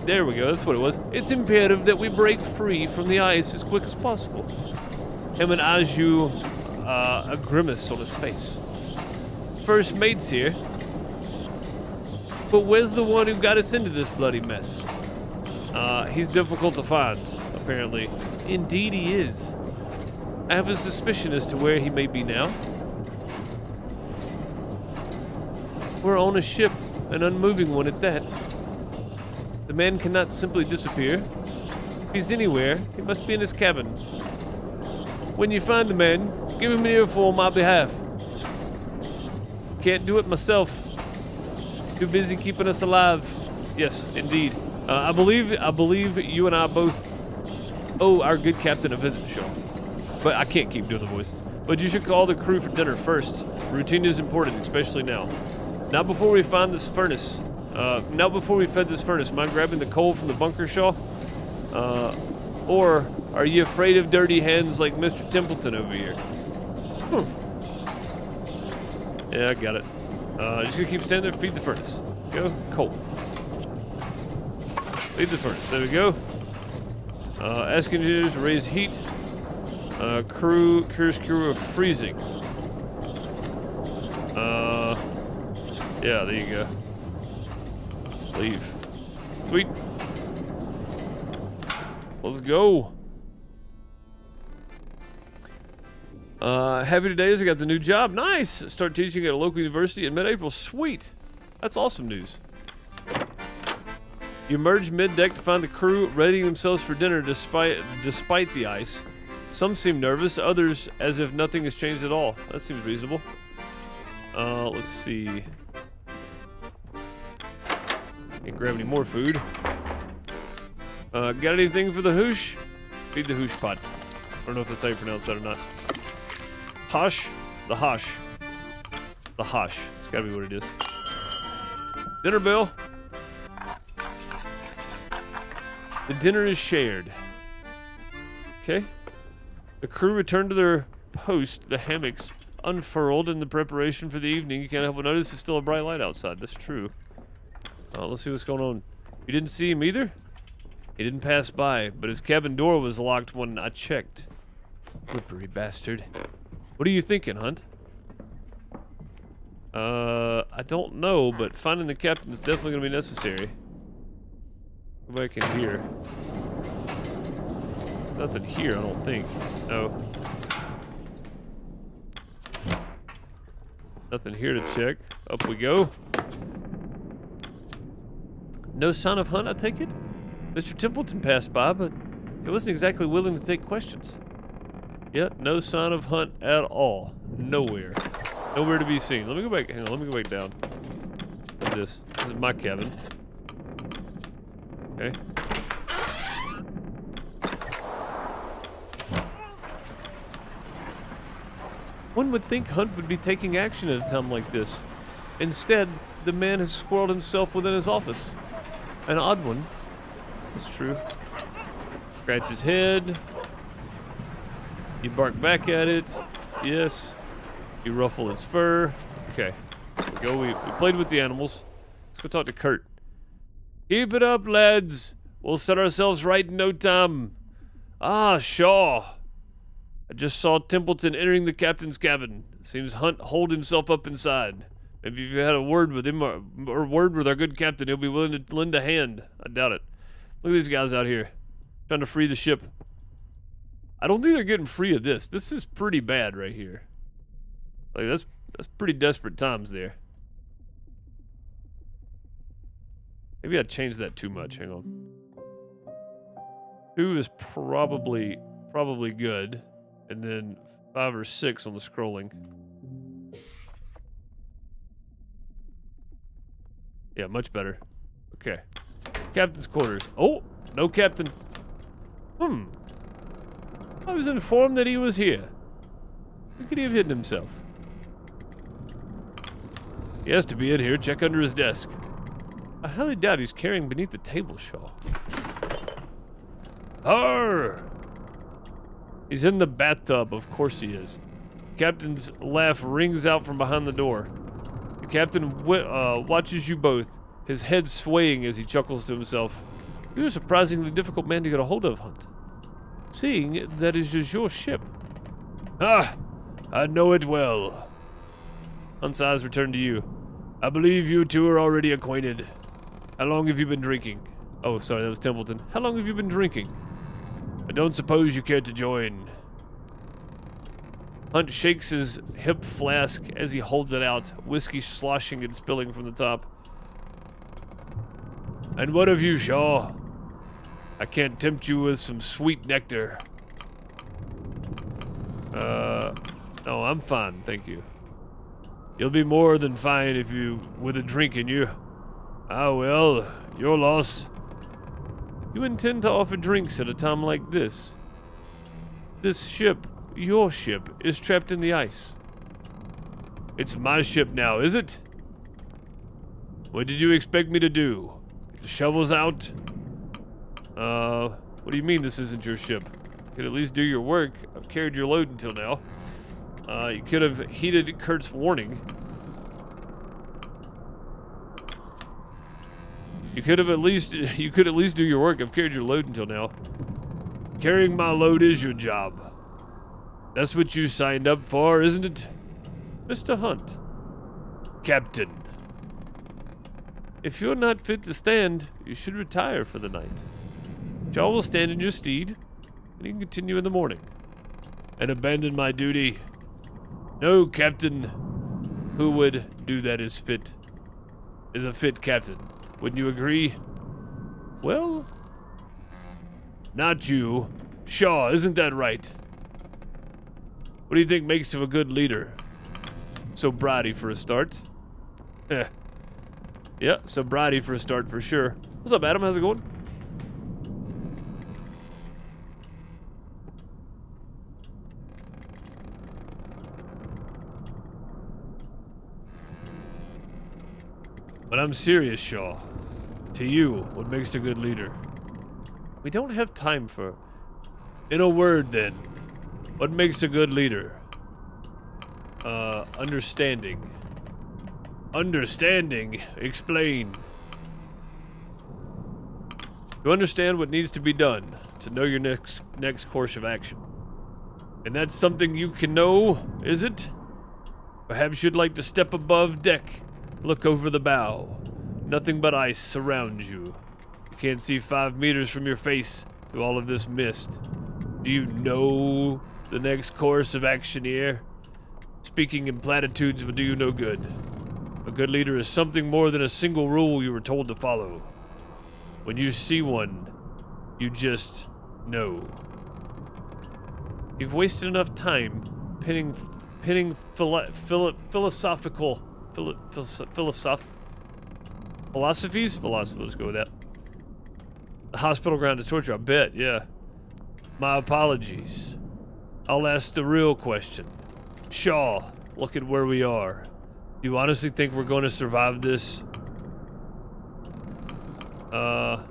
there we go, that's what it was. It's imperative that we break free from the ice as quick as possible. Him eyes you, a grimace on his face. First mate's here. But where's the one who got us into this bloody mess? He's difficult to find, apparently. Indeed he is. I have a suspicion as to where he may be now. We're on a ship, an unmoving one at that. The man cannot simply disappear. If he's anywhere, he must be in his cabin. When you find the man, give him an earful on my behalf. Can't do it myself. Too busy keeping us alive. Yes, indeed. I believe you and I both owe our good captain a visit, Shaw. But I can't keep doing the voices. But you should call the crew for dinner first. Routine is important, especially now. Not before we find this furnace. Not before we fed this furnace. Mind grabbing the coal from the bunker, Shaw? Or are you afraid of dirty hands like Mr. Templeton over here? Yeah, I got it. Just gonna keep standing there, feed the furnace. Go, coal. Feed the furnace, there we go. Ask engineers to raise heat. Cures crew of freezing. Yeah, there you go. Leave. Sweet. Let's go. Happy today as I got the new job. Nice! Start teaching at a local university in mid-April. Sweet! That's awesome news. You emerge mid-deck to find the crew readying themselves for dinner despite the ice. Some seem nervous, others as if nothing has changed at all. That seems reasonable. Let's see. Can't grab any more food. Got anything for the hoosh? Feed the hoosh pot. I don't know if that's how you pronounce that or not. Hosh? The hosh. The hosh. It's gotta be what it is. Dinner bell. The dinner is shared. Okay. The crew returned to their post, the hammocks unfurled in the preparation for the evening. You can't help but notice there's still a bright light outside. That's true. Let's see what's going on. You didn't see him either? He didn't pass by, but his cabin door was locked when I checked. Whippery bastard. What are you thinking, Hunt? I don't know, but finding the captain is definitely going to be necessary. Go back in here. Nothing here, I don't think. No. Nothing here to check. Up we go. No sign of Hunt, I take it? Mr. Templeton passed by, but he wasn't exactly willing to take questions. Yet, no sign of Hunt at all. Nowhere. Nowhere to be seen. Let me go back. Hang on, let me go back down. What's this? This is my cabin. Okay. One would think Hunt would be taking action at a time like this. Instead, the man has squirreled himself within his office. An odd one. That's true. Scratch his head. You bark back at it. Yes. You ruffle its fur. Okay. There we go. We played with the animals. Let's go talk to Kurt. Keep it up, lads. We'll set ourselves right in no time. Ah, Shaw. I just saw Templeton entering the captain's cabin. Seems Hunt holed himself up inside. Maybe if you had a word with him or word with our good captain, he'll be willing to lend a hand. I doubt it. Look at these guys out here. Trying to free the ship. I don't think they're getting free of this. This is pretty bad right here. Like, that's pretty desperate times there. Maybe I changed that too much. Hang on. 2 is probably good. And then 5 or 6 on the scrolling. Yeah, much better. Okay. Captain's quarters. Oh, no captain. I was informed that he was here. Where could he have hidden himself? He has to be in here. Check under his desk. I highly doubt he's carrying beneath the table, Shaw. Arr! He's in the bathtub. Of course he is. Captain's laugh rings out from behind the door. The captain watches you both, his head swaying as he chuckles to himself. You're a surprisingly difficult man to get a hold of, Hunt. Seeing that it is your ship. Ah, I know it well. Hunt's eyes return to you. I believe you two are already acquainted. How long have you been drinking? Oh, sorry, that was Templeton. How long have you been drinking? I don't suppose you care to join. Hunt shakes his hip flask as he holds it out, whiskey sloshing and spilling from the top. And what of you, Shaw? I can't tempt you with some sweet nectar. No, I'm fine, thank you. You'll be more than fine if you, with a drink in you. Ah, well, your loss. You intend to offer drinks at a time like this? This ship, your ship, is trapped in the ice. It's my ship now, is it? What did you expect me to do? Get the shovels out? What do you mean this isn't your ship? You could at least do your work. I've carried your load until now. You could have heeded Kurt's warning. You could at least do your work. I've carried your load until now. Carrying my load is your job. That's what you signed up for, isn't it? Mr. Hunt. Captain. If you're not fit to stand, you should retire for the night. Shaw will stand in your stead, and you can continue in the morning. And abandon my duty. No, Captain. Who would do that is a fit captain. Wouldn't you agree? Well, not you. Shaw, isn't that right? What do you think makes of a good leader? Sobriety for a start. Yeah, sobriety for a start for sure. What's up, Adam? How's it going? But I'm serious, Shaw. To you, what makes a good leader? We don't have time for... In a word, then. What makes a good leader? Understanding. Understanding? Explain. To understand what needs to be done. To know your next course of action. And that's something you can know, is it? Perhaps you'd like to step above deck. Look over the bow. Nothing but ice surrounds you. You can't see 5 meters from your face through all of this mist. Do you know the next course of action here? Speaking in platitudes will do you no good. A good leader is something more than a single rule you were told to follow. When you see one, you just know. You've wasted enough time pinning philosophical philosophies? Philosophy, let's go with that. The hospital ground is torture, I bet, yeah. My apologies. I'll ask the real question. Shaw, look at where we are. Do you honestly think we're going to survive this? I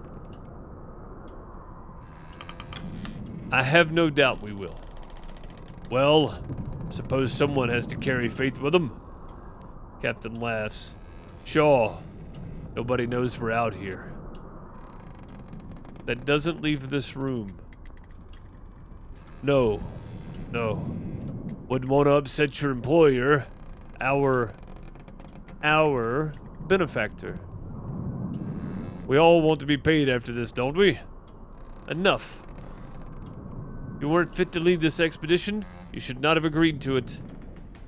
have no doubt we will. Well, suppose someone has to carry faith with them. Captain laughs. Shaw, nobody knows we're out here. That doesn't leave this room. No. Wouldn't want to upset your employer. Our benefactor. We all want to be paid after this, don't we? Enough. You weren't fit to lead this expedition. You should not have agreed to it.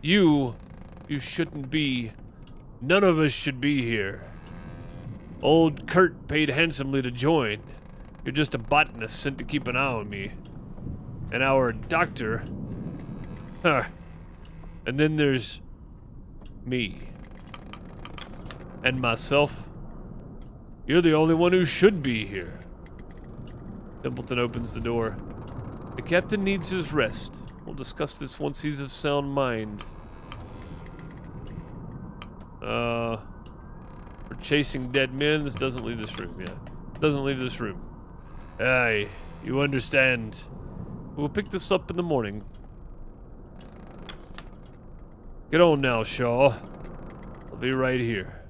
You shouldn't be. None of us should be here. Old Kurt paid handsomely to join. You're just a botanist sent to keep an eye on me. And our doctor. Huh. And then there's me. And myself. You're the only one who should be here. Templeton opens the door. The captain needs his rest. We'll discuss this once he's of sound mind. We're chasing dead men. This doesn't leave this room, yeah. Doesn't leave this room. Aye, you understand. We'll pick this up in the morning. Get on now, Shaw. I'll be right here.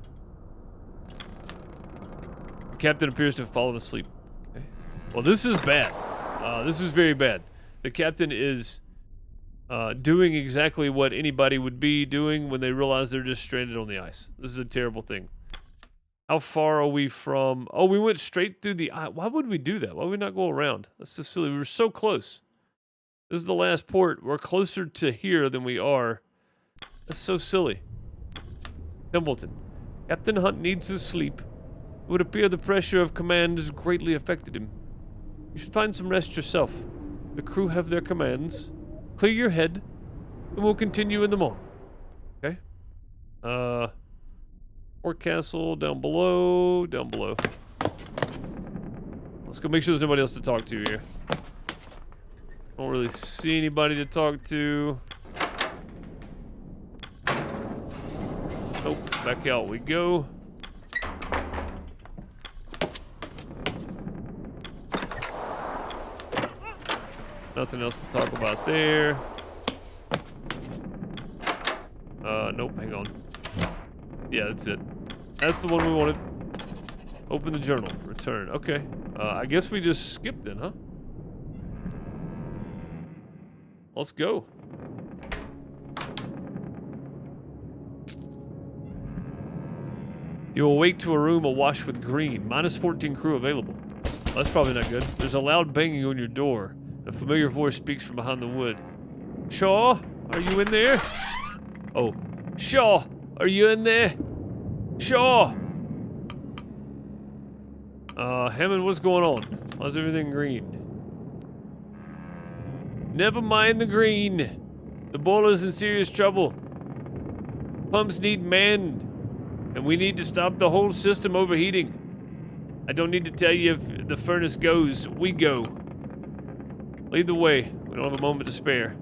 The captain appears to have fallen asleep. Okay. Well, this is bad. This is very bad. The captain is doing exactly what anybody would be doing when they realize they're just stranded on the ice. This is a terrible thing. How far are we from... Oh, we went straight through the ice. Why would we do that? Why would we not go around? That's so silly. We were so close. This is the last port. We're closer to here than we are. That's so silly. Templeton. Captain Hunt needs his sleep. It would appear the pressure of command has greatly affected him. You should find some rest yourself. The crew have their commands. Clear your head, and we'll continue in the morning. Okay? Port Castle, down below, down below. Let's go make sure there's nobody else to talk to here. Don't really see anybody to talk to. Nope, back out we go. Nothing else to talk about there. Nope, hang on. Yeah, that's it. That's the one we wanted. Open the journal. Return. Okay. I guess we just skipped then, huh? Let's go. You awake to a room awash with green. -14 crew available. Well, that's probably not good. There's a loud banging on your door. A familiar voice speaks from behind the wood. Shaw, are you in there? Oh. Shaw, are you in there? Shaw! Hammond, what's going on? Why's everything green? Never mind the green. The boiler's in serious trouble. Pumps need manned, and we need to stop the whole system overheating. I don't need to tell you if the furnace goes, we go. Lead the way. We don't have a moment to spare.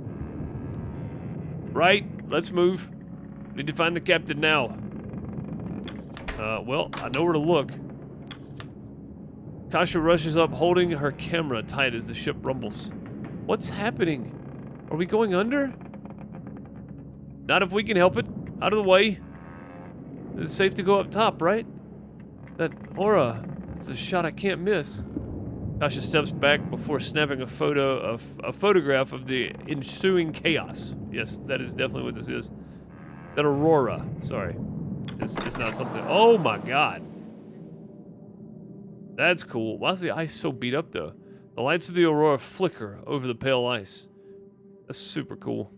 Right, let's move. Need to find the captain now. Well, I know where to look. Kasha rushes up, holding her camera tight as the ship rumbles. What's happening? Are we going under? Not if we can help it. Out of the way. It's safe to go up top, right? That aura, it's a shot I can't miss. Kasha steps back before snapping a photograph of the ensuing chaos. Yes, that is definitely what this is. That aurora, sorry. It's not something. Oh my god. That's cool. Why is the ice so beat up though? The lights of the aurora flicker over the pale ice. That's super cool.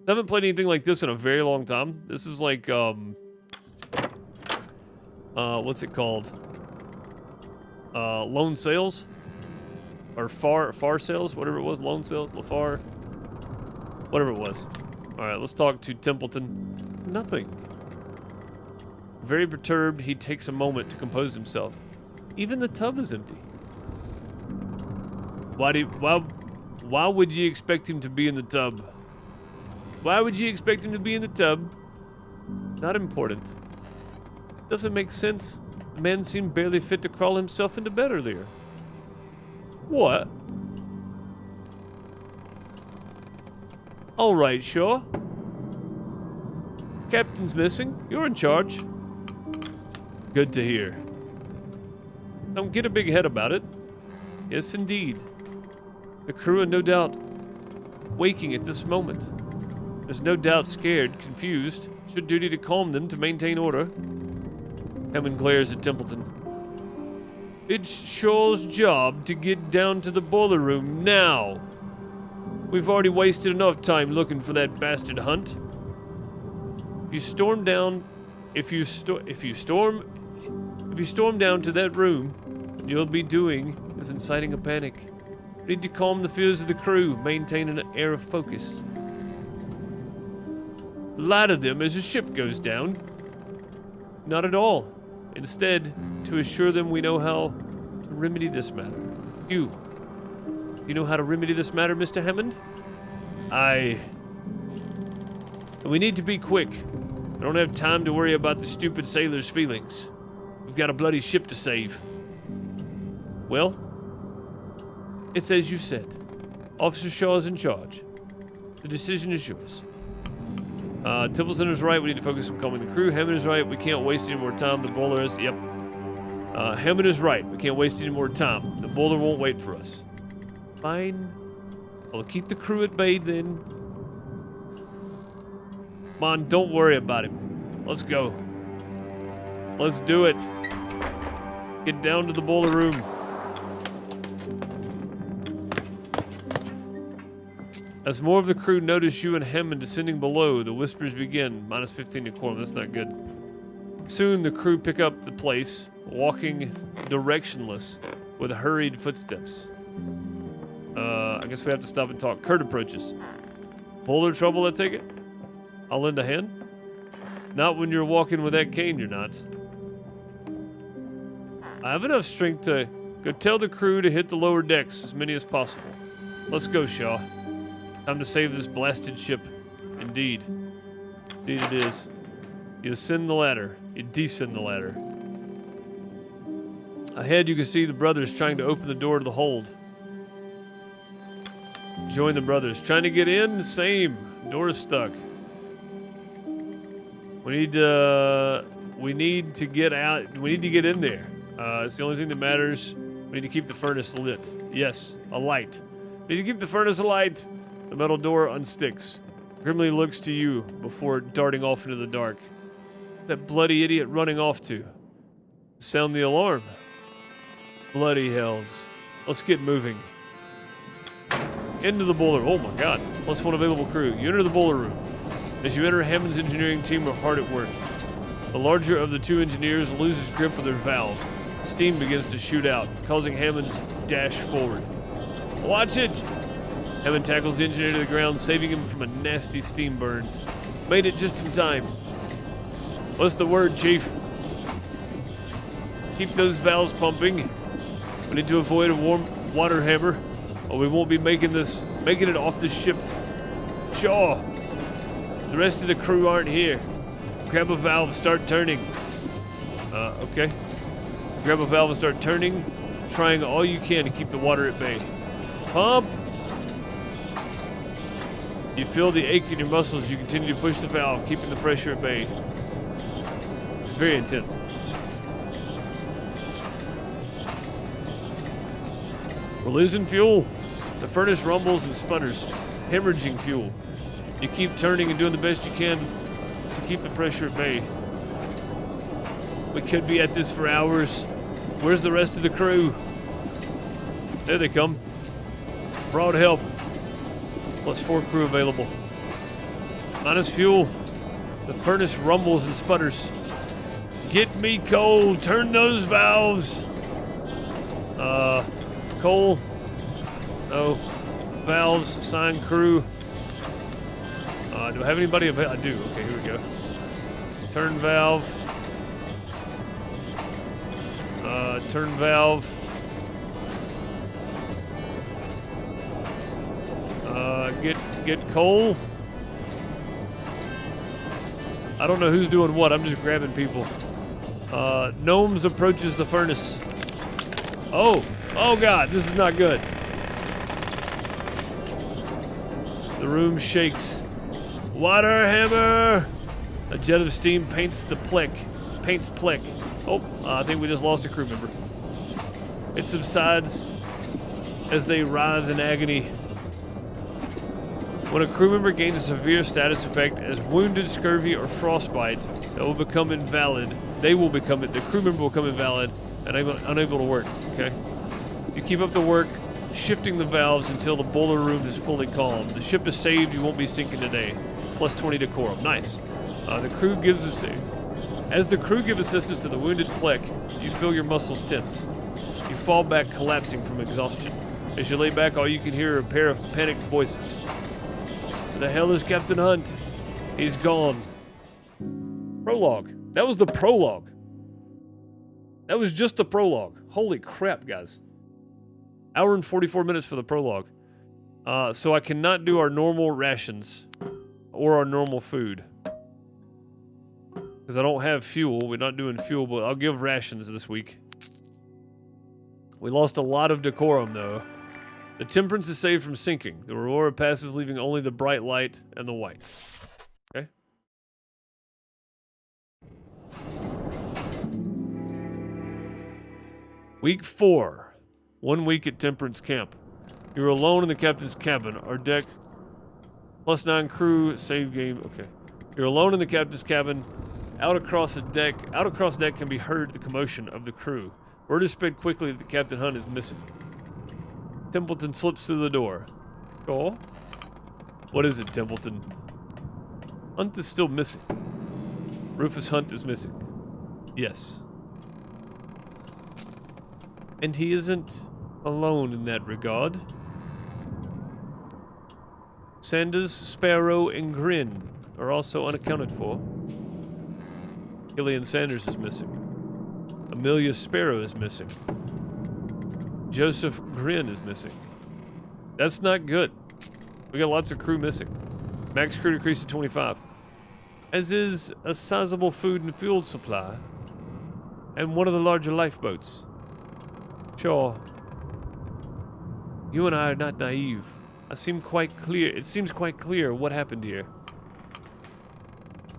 I haven't played anything like this in a very long time. This is like, what's it called? Lone Sails? Or Far Sails? Whatever it was. Lone Sails? LaFar? Whatever it was. Alright, let's talk to Templeton. Nothing. Very perturbed, he takes a moment to compose himself. Even the tub is empty. Why would you expect him to be in the tub? Why would you expect him to be in the tub? Not important. Doesn't make sense. The man seemed barely fit to crawl himself into bed earlier. What? Alright, Shaw. Captain's missing. You're in charge. Good to hear. Don't get a big head about it. Yes, indeed. The crew are no doubt waking at this moment. There's no doubt scared, confused. It's your duty to calm them to maintain order. Hammond glares at Templeton. It's Shaw's job to get down to the boiler room now. We've already wasted enough time looking for that bastard Hunt. If you storm down to that room, you'll be doing is inciting a panic. We need to calm the fears of the crew, maintain an air of focus. Lie to them as the ship goes down. Not at all. Instead, to assure them we know how to remedy this matter. You know how to remedy this matter, Mr. Hammond? Aye. And we need to be quick. I don't have time to worry about the stupid sailors' feelings. We've got a bloody ship to save. Well, it's as you said. Officer Shaw is in charge. The decision is yours. Templeton is right. We need to focus on calming the crew. Hammond is right. We can't waste any more time. The boiler is... Yep. Hammond is right. We can't waste any more time. The boiler won't wait for us. Fine. I'll keep the crew at bay then. Come on, don't worry about him. Let's go. Let's do it. Get down to the boiler room. As more of the crew notice you and Hammond descending below, the whispers begin. Minus 15 decorum, that's not good. Soon the crew pick up the place, walking directionless with hurried footsteps. I guess we have to stop and talk. Kurt approaches. Boulder trouble, I take it? I'll lend a hand? Not when you're walking with that cane, you're not. I have enough strength to go tell the crew to hit the lower decks, as many as possible. Let's go, Shaw. Time to save this blasted ship. Indeed. Indeed it is. You ascend the ladder. You descend the ladder. Ahead you can see the brothers trying to open the door to the hold. Join the brothers. Trying to get in? Same. Door is stuck. We need to get out. We need to get in there. It's the only thing that matters. We need to keep the furnace lit. Yes, a light. We need to keep the furnace alight. The metal door unsticks. Grimly looks to you before darting off into the dark. That bloody idiot running off to. Sound the alarm. Bloody hells. Let's get moving. Into the boiler. Oh my god. Plus one available crew. You enter the boiler room. As you enter, Hammond's engineering team are hard at work. The larger of the two engineers loses grip of their valve. Steam begins to shoot out, causing Hammond's dash forward. Watch it! Hammond tackles the engineer to the ground, saving him from a nasty steam burn. Made it just in time. What's the word, Chief? Keep those valves pumping. We need to avoid a warm water hammer, or we won't be making it off the ship. Shaw! The rest of the crew aren't here. Grab a valve, start turning. Okay. Grab a valve and start turning, trying all you can to keep the water at bay. Pump! You feel the ache in your muscles. You continue to push the valve, keeping the pressure at bay. It's very intense. We're losing fuel. The furnace rumbles and sputters, hemorrhaging fuel. You keep turning and doing the best you can to keep the pressure at bay. We could be at this for hours. Where's the rest of the crew? There they come. Broad help. Plus 4 crew available. Minus fuel. The furnace rumbles and sputters. Get me coal. Turn those valves. Coal. No. Valves. Assign crew. Do I have anybody available? I do. Okay, here we go. Turn valve. Turn valve. Get coal. I don't know who's doing what. I'm just grabbing people. Gnomes approaches the furnace. Oh God, this is not good. The room shakes. Water hammer! A jet of steam paints pleck. Oh, I think we just lost a crew member. It subsides as they writhe in agony. When a crew member gains a severe status effect as wounded, scurvy, or frostbite, the crew member will become invalid and unable to work, okay? You keep up the work, shifting the valves until the boiler room is fully calm. The ship is saved, you won't be sinking today. Plus 20 decorum, nice. As the crew gives assistance to the wounded pleck, you feel your muscles tense. You fall back, collapsing from exhaustion. As you lay back, all you can hear are a pair of panicked voices. Where the hell is Captain Hunt? He's gone. Prologue. That was the prologue. That was just the prologue. Holy crap, guys. Hour and 44 minutes for the prologue. So I cannot do our normal rations or our normal food. Because I don't have fuel. We're not doing fuel, but I'll give rations this week. We lost a lot of decorum, though. The Temperance is saved from sinking. The Aurora passes, leaving only the bright light and the white. Okay? Week 4. 1 week at Temperance Camp. You're alone in the captain's cabin. Our deck... Plus 9 crew, save game. Okay. You're alone in the captain's cabin. Out across deck can be heard the commotion of the crew. Word is spread quickly that Captain Hunt is missing. Templeton slips through the door. Oh. What is it, Templeton? Hunt is still missing. Rufus Hunt is missing. Yes. And he isn't alone in that regard. Sanders, Sparrow, and Grin are also unaccounted for. Killian Sanders is missing. Amelia Sparrow is missing. Joseph Grin is missing. That's not good. We got lots of crew missing. Max crew decreased to 25. As is a sizable food and fuel supply. And one of the larger lifeboats. Sure. You and I are not naive. It seems quite clear what happened here.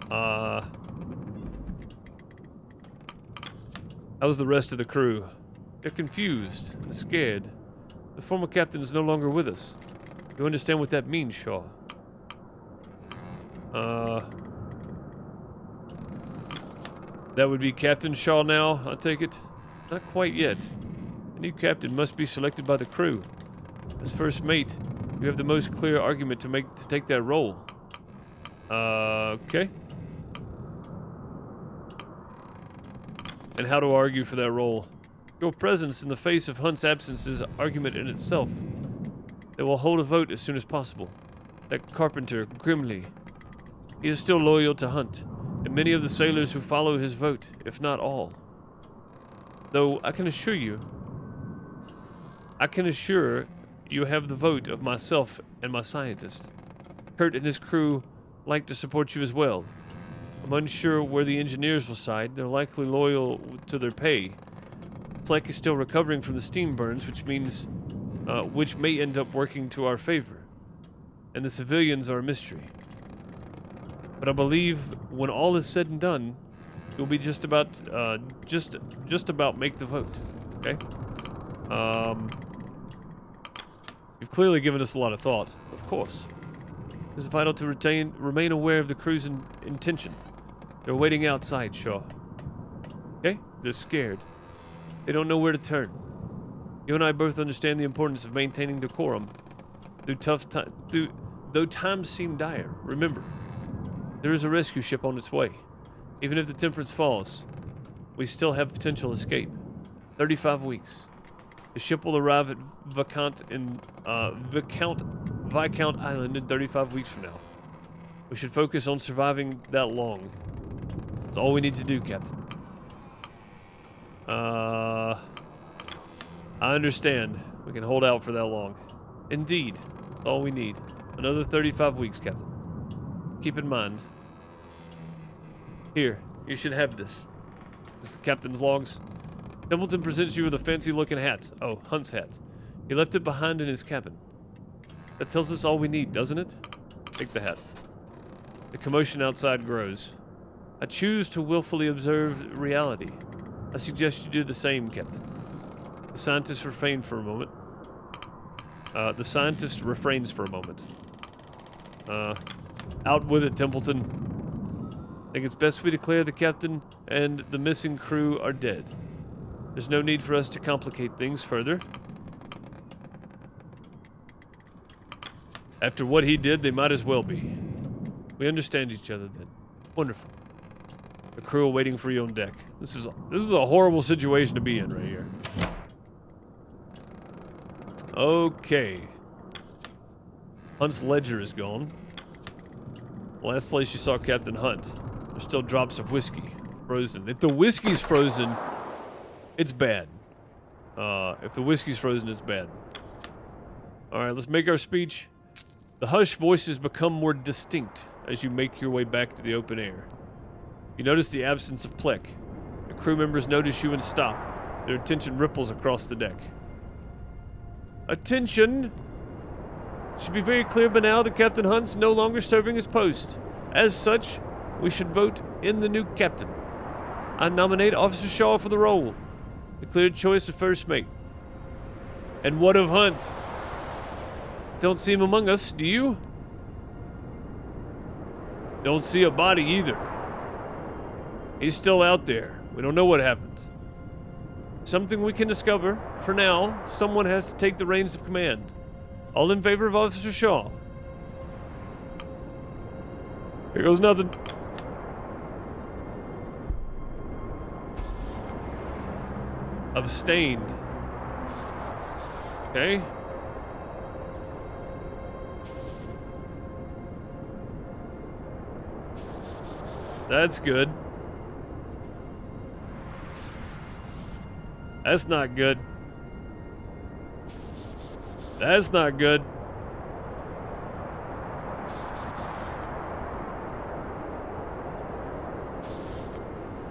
How was the rest of the crew? They're confused and scared. The former captain is no longer with us. You understand what that means, Shaw? That would be Captain Shaw now, I take it? Not quite yet. A new captain must be selected by the crew. As first mate, you have the most clear argument to take that role. Okay. And how to argue for that role? Your presence in the face of Hunt's absence is argument in itself. They will hold a vote as soon as possible. That carpenter, Grimley, he is still loyal to Hunt, and many of the sailors who follow his vote, if not all. Though I can assure you have the vote of myself and my scientist. Kurt and his crew like to support you as well. I'm unsure where the engineers will side. They're likely loyal to their pay. Plek is still recovering from the steam burns, which may end up working to our favor. And the civilians are a mystery. But I believe when all is said and done, you'll be just about make the vote. Okay? You've clearly given us a lot of thought, of course. It's vital to remain aware of the crew's intention. They're waiting outside, Shaw. Okay? They're scared. They don't know where to turn. You and I both understand the importance of maintaining decorum. Though times seem dire, remember, there is a rescue ship on its way. Even if the Temperance falls, we still have potential escape. 35 weeks. The ship will arrive at Viscount Island in 35 weeks from now. We should focus on surviving that long. That's all we need to do, Captain. I understand. We can hold out for that long. Indeed. That's all we need. Another 35 weeks, Captain. Keep in mind. Here, you should have this. This is the captain's logs. Templeton presents you with a fancy-looking hat. Oh, Hunt's hat. He left it behind in his cabin. That tells us all we need, doesn't it? Take the hat. The commotion outside grows. I choose to willfully observe reality. I suggest you do the same, Captain. The scientist refrains for a moment. Out with it, Templeton. I think it's best we declare the captain and the missing crew are dead. There's no need for us to complicate things further. After what he did, they might as well be. We understand each other then. Wonderful. The crew are waiting for you on deck. This is a horrible situation to be in right here. Okay. Hunt's ledger is gone. The last place you saw Captain Hunt. There's still drops of whiskey. Frozen. If the whiskey's frozen, it's bad. If the whiskey's frozen, it's bad. Alright, let's make our speech. The hushed voices become more distinct as you make your way back to the open air. You notice the absence of Plek. The crew members notice you and stop. Their attention ripples across the deck. Attention! It should be very clear by now that Captain Hunt's no longer serving his post. As such, we should vote in the new captain. I nominate Officer Shaw for the role. The clear choice of first mate. And what of Hunt? Don't see him among us, do you? Don't see a body either. He's still out there. We don't know what happened. Something we can discover. For now, someone has to take the reins of command. All in favor of Officer Shaw? Here goes nothing. Abstained. Okay. That's good. That's not good. That's not good.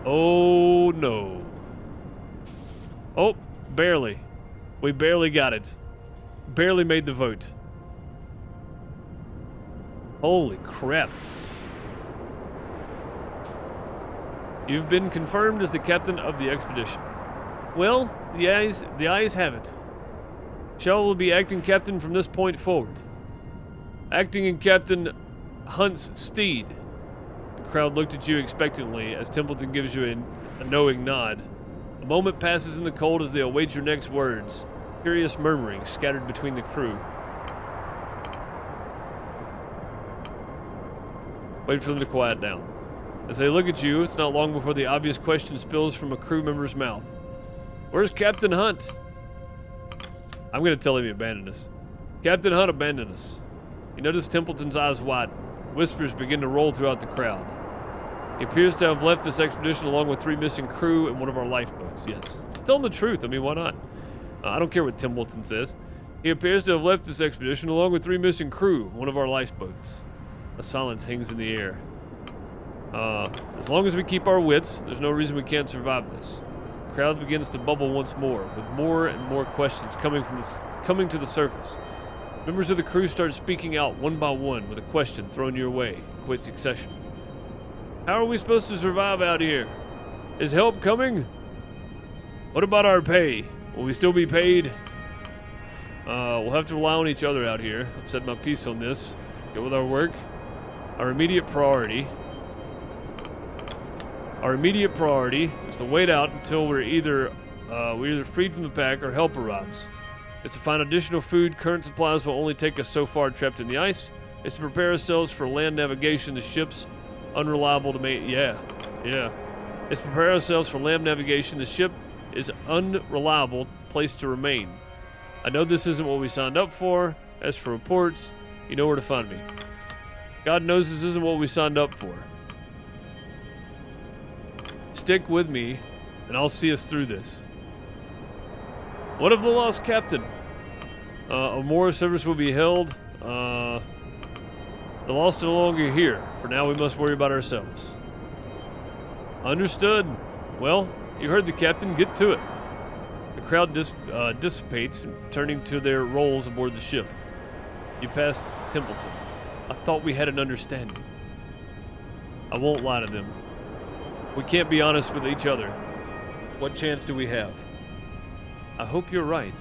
Oh, no. Oh, barely. We barely got it. Barely made the vote. Holy crap. You've been confirmed as the captain of the expedition. Well, the ayes have it. Shaw will be acting captain from this point forward. Acting in Captain Hunt's stead. The crowd looked at you expectantly as Templeton gives you a knowing nod. A moment passes in the cold as they await your next words. Curious murmuring scattered between the crew. Wait for them to quiet down. As they look at you, it's not long before the obvious question spills from a crew member's mouth. Where's Captain Hunt? I'm gonna tell him he abandoned us. Captain Hunt abandoned us. You notice Templeton's eyes widen. Whispers begin to roll throughout the crowd. He appears to have left this expedition along with 3 missing crew and one of our lifeboats. Yes. He's telling the truth. I mean, why not? I don't care what Templeton says. He appears to have left this expedition along with 3 missing crew, one of our lifeboats. A silence hangs in the air. As long as we keep our wits, there's no reason we can't survive this. The crowd begins to bubble once more, with more and more questions coming to the surface. Members of the crew start speaking out one by one with a question thrown your way in quick succession. How are we supposed to survive out here? Is help coming? What about our pay? Will we still be paid? We'll have to rely on each other out here. I've said my piece on this. Get with our work. Our immediate priority is to wait out until we're either freed from the pack or help arrives. It's to find additional food. Current supplies will only take us so far trapped in the ice. It's to prepare ourselves for land navigation. The ship's unreliable to make. Yeah. It's to prepare ourselves for land navigation. The ship is unreliable place to remain. I know this isn't what we signed up for. As for reports, you know where to find me. God knows this isn't what we signed up for. Stick with me, and I'll see us through this. What of the lost captain? A more service will be held. The lost are no longer here. For now, we must worry about ourselves. Understood. Well, you heard the captain. Get to it. The crowd dissipates, turning to their roles aboard the ship. You pass Templeton. I thought we had an understanding. I won't lie to them. We can't be honest with each other. What chance do we have? I hope you're right.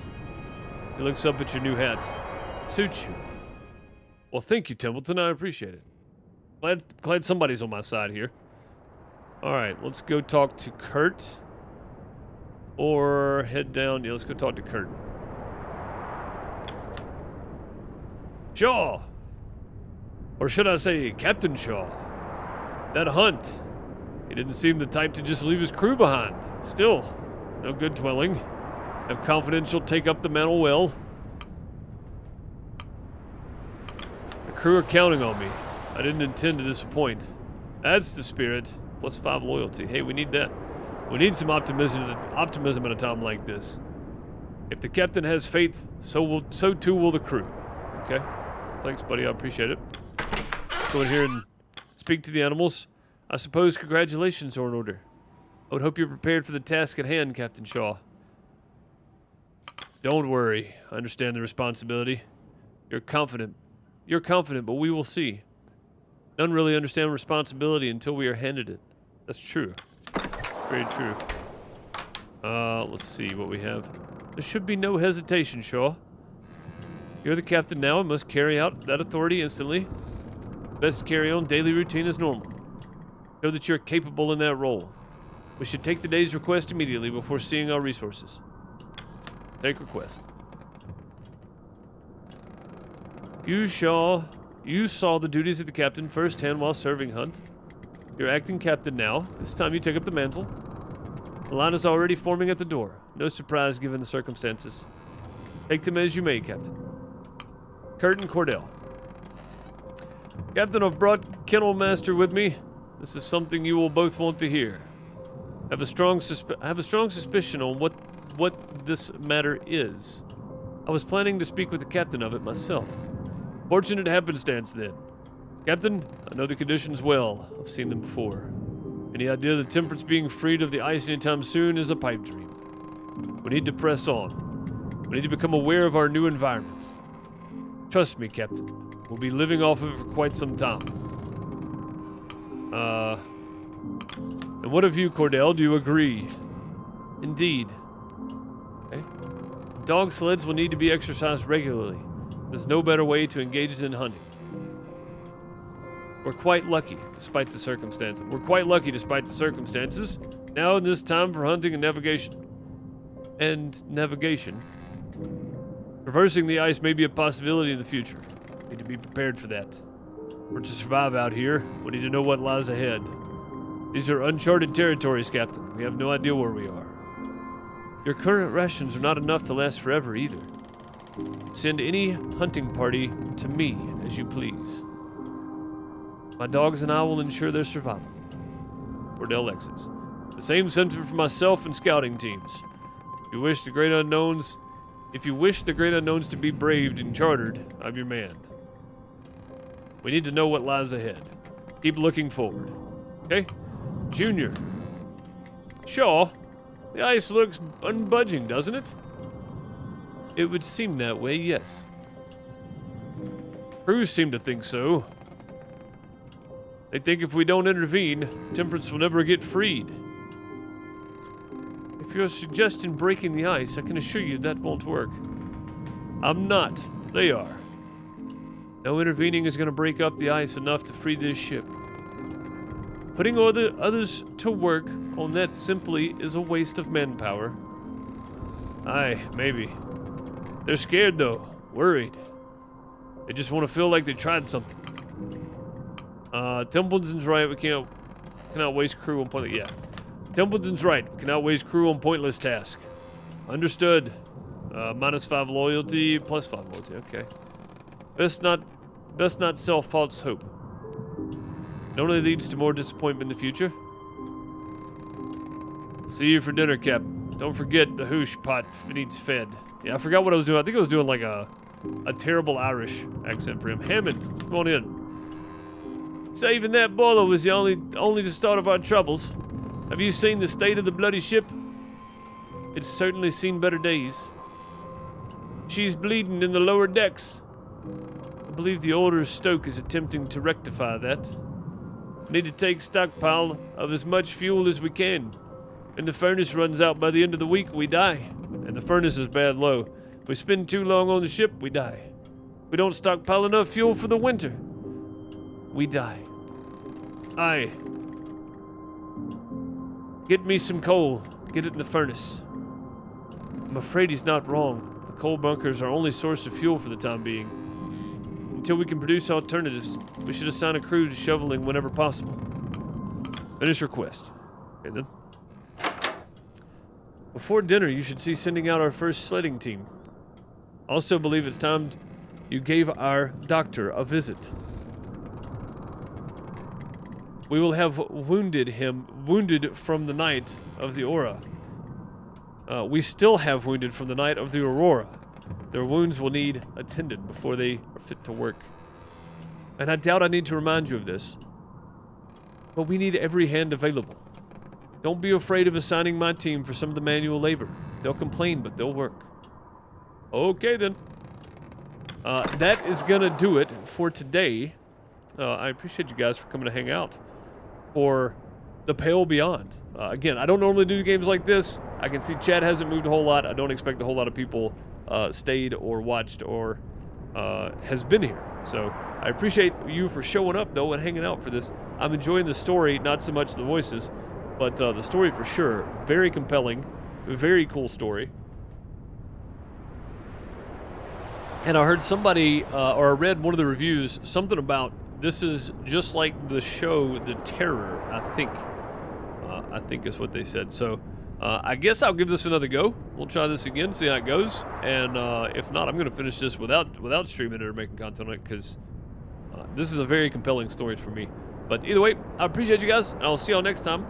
He looks up at your new hat. It suits you. Well, thank you, Templeton. I appreciate it. Glad somebody's on my side here. All right, let's go talk to Kurt. Or head down. Yeah, let's go talk to Kurt. Shaw! Or should I say Captain Shaw? That Hunt. He didn't seem the type to just leave his crew behind. Still, no good dwelling. Have confidential take up the mantle well. The crew are counting on me. I didn't intend to disappoint. That's the spirit. +5 loyalty. Hey, we need that. We need some optimism at a time like this. If the captain has faith, so too will the crew. Okay? Thanks, buddy. I appreciate it. Let's go in here and speak to the animals. I suppose congratulations are in order. I would hope you're prepared for the task at hand, Captain Shaw. Don't worry. I understand the responsibility. You're confident, but we will see. None really understand responsibility until we are handed it. That's true. Very true. Let's see what we have. There should be no hesitation, Shaw. You're the captain now and must carry out that authority instantly. Best to carry on daily routine as normal. Show that you're capable in that role. We should take the day's request immediately before seeing our resources. Take request. You, Shaw, You saw the duties of the captain firsthand while serving Hunt. You're acting captain now. It's time you take up the mantle. The line is already forming at the door. No surprise given the circumstances. Take them as you may, Captain. Curtin Cordell. Captain, I've brought Kennel Master with me. This is something you will both want to hear. I have a strong suspicion on what this matter is. I was planning to speak with the captain of it myself. Fortunate happenstance, then. Captain, I know the conditions well. I've seen them before. Any idea of the Temperance being freed of the ice anytime soon is a pipe dream. We need to press on. We need to become aware of our new environment. Trust me, Captain. We'll be living off of it for quite some time. And what of you, Cordell? Do you agree? Indeed. Okay. Dog sleds will need to be exercised regularly. There's no better way to engage in hunting. We're quite lucky, despite the circumstances. Now in this time for hunting and navigation. Traversing the ice may be a possibility in the future. We need to be prepared for that. We're to survive out here. We need to know what lies ahead. These are uncharted territories, Captain. We have no idea where we are. Your current rations are not enough to last forever either. Send any hunting party to me as you please. My dogs and I will ensure their survival. Cordell exits. The same sentiment for myself and scouting teams. If you wish the great unknowns to be braved and chartered, I'm your man. We need to know what lies ahead. Keep looking forward. Okay? Junior. Shaw, the ice looks unbudging, doesn't it? It would seem that way, yes. Crews seem to think so. They think if we don't intervene, Temperance will never get freed. If you're suggesting breaking the ice, I can assure you that won't work. I'm not. They are. No intervening is going to break up the ice enough to free this ship. Putting others to work on that simply is a waste of manpower. Aye, maybe. They're scared, though. Worried. They just want to feel like they tried something. Templeton's right. We cannot waste crew on pointless. Yeah. Templeton's right. We cannot waste crew on pointless task. Understood. -5 loyalty, +5 loyalty. Okay. Best not sell false hope. It only leads to more disappointment in the future. See you for dinner, Captain. Don't forget the hoosh pot needs fed. Yeah, I forgot what I was doing. I think I was doing like a terrible Irish accent for him. Hammond, come on in. Saving that boiler was the only the start of our troubles. Have you seen the state of the bloody ship? It's certainly seen better days. She's bleeding in the lower decks. I believe the Order of Stoke is attempting to rectify that. We need to take stockpile of as much fuel as we can. And the furnace runs out by the end of the week, we die. And the furnace is bad low. If we spend too long on the ship, we die. If we don't stockpile enough fuel for the winter, we die. Aye. Get me some coal. Get it in the furnace. I'm afraid he's not wrong. The coal bunkers are our only source of fuel for the time being. Until we can produce alternatives, we should assign a crew to shoveling whenever possible. Finish request. Okay then. Before dinner, you should see sending out our first sledding team. Also believe it's time you gave our doctor a visit. We will have wounded from the night of the Aura. We still have wounded from the night of the Aurora. Their wounds will need attended before they are fit to work. And I doubt I need to remind you of this, but we need every hand available. Don't be afraid of assigning my team for some of the manual labor. They'll complain, but they'll work. Okay, then. That is gonna do it for today. I appreciate you guys for coming to hang out for the Pale Beyond. Again, I don't normally do games like this. I can see chat hasn't moved a whole lot. I don't expect a whole lot of people stayed or watched or has been here. So I appreciate you for showing up, though, and hanging out for this. I'm enjoying the story, not so much the voices, but the story for sure. Very compelling, very cool story. And I heard somebody, or I read one of the reviews, something about this is just like the show The Terror, I think. I think is what they said. So I guess I'll give this another go. We'll try this again, see how it goes. And if not, I'm going to finish this without streaming it or making content on it, because this is a very compelling story for me. But either way, I appreciate you guys, and I'll see y'all next time.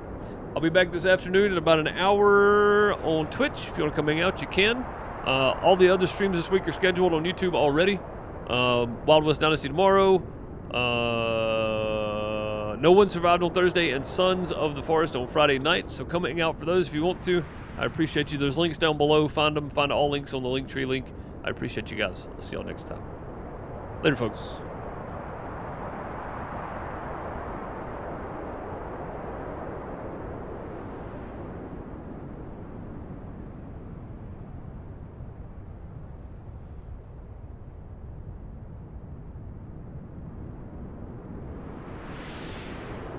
I'll be back this afternoon in about an hour on Twitch. If you want to come hang out, you can. All the other streams this week are scheduled on YouTube already. Wild West Dynasty tomorrow. No One Survived on Thursday, and Sons of the Forest on Friday night. So come hang out for those if you want to. I appreciate you. There's links down below. Find them. Find all links on the Linktree link. I appreciate you guys. I'll see y'all next time. Later, folks.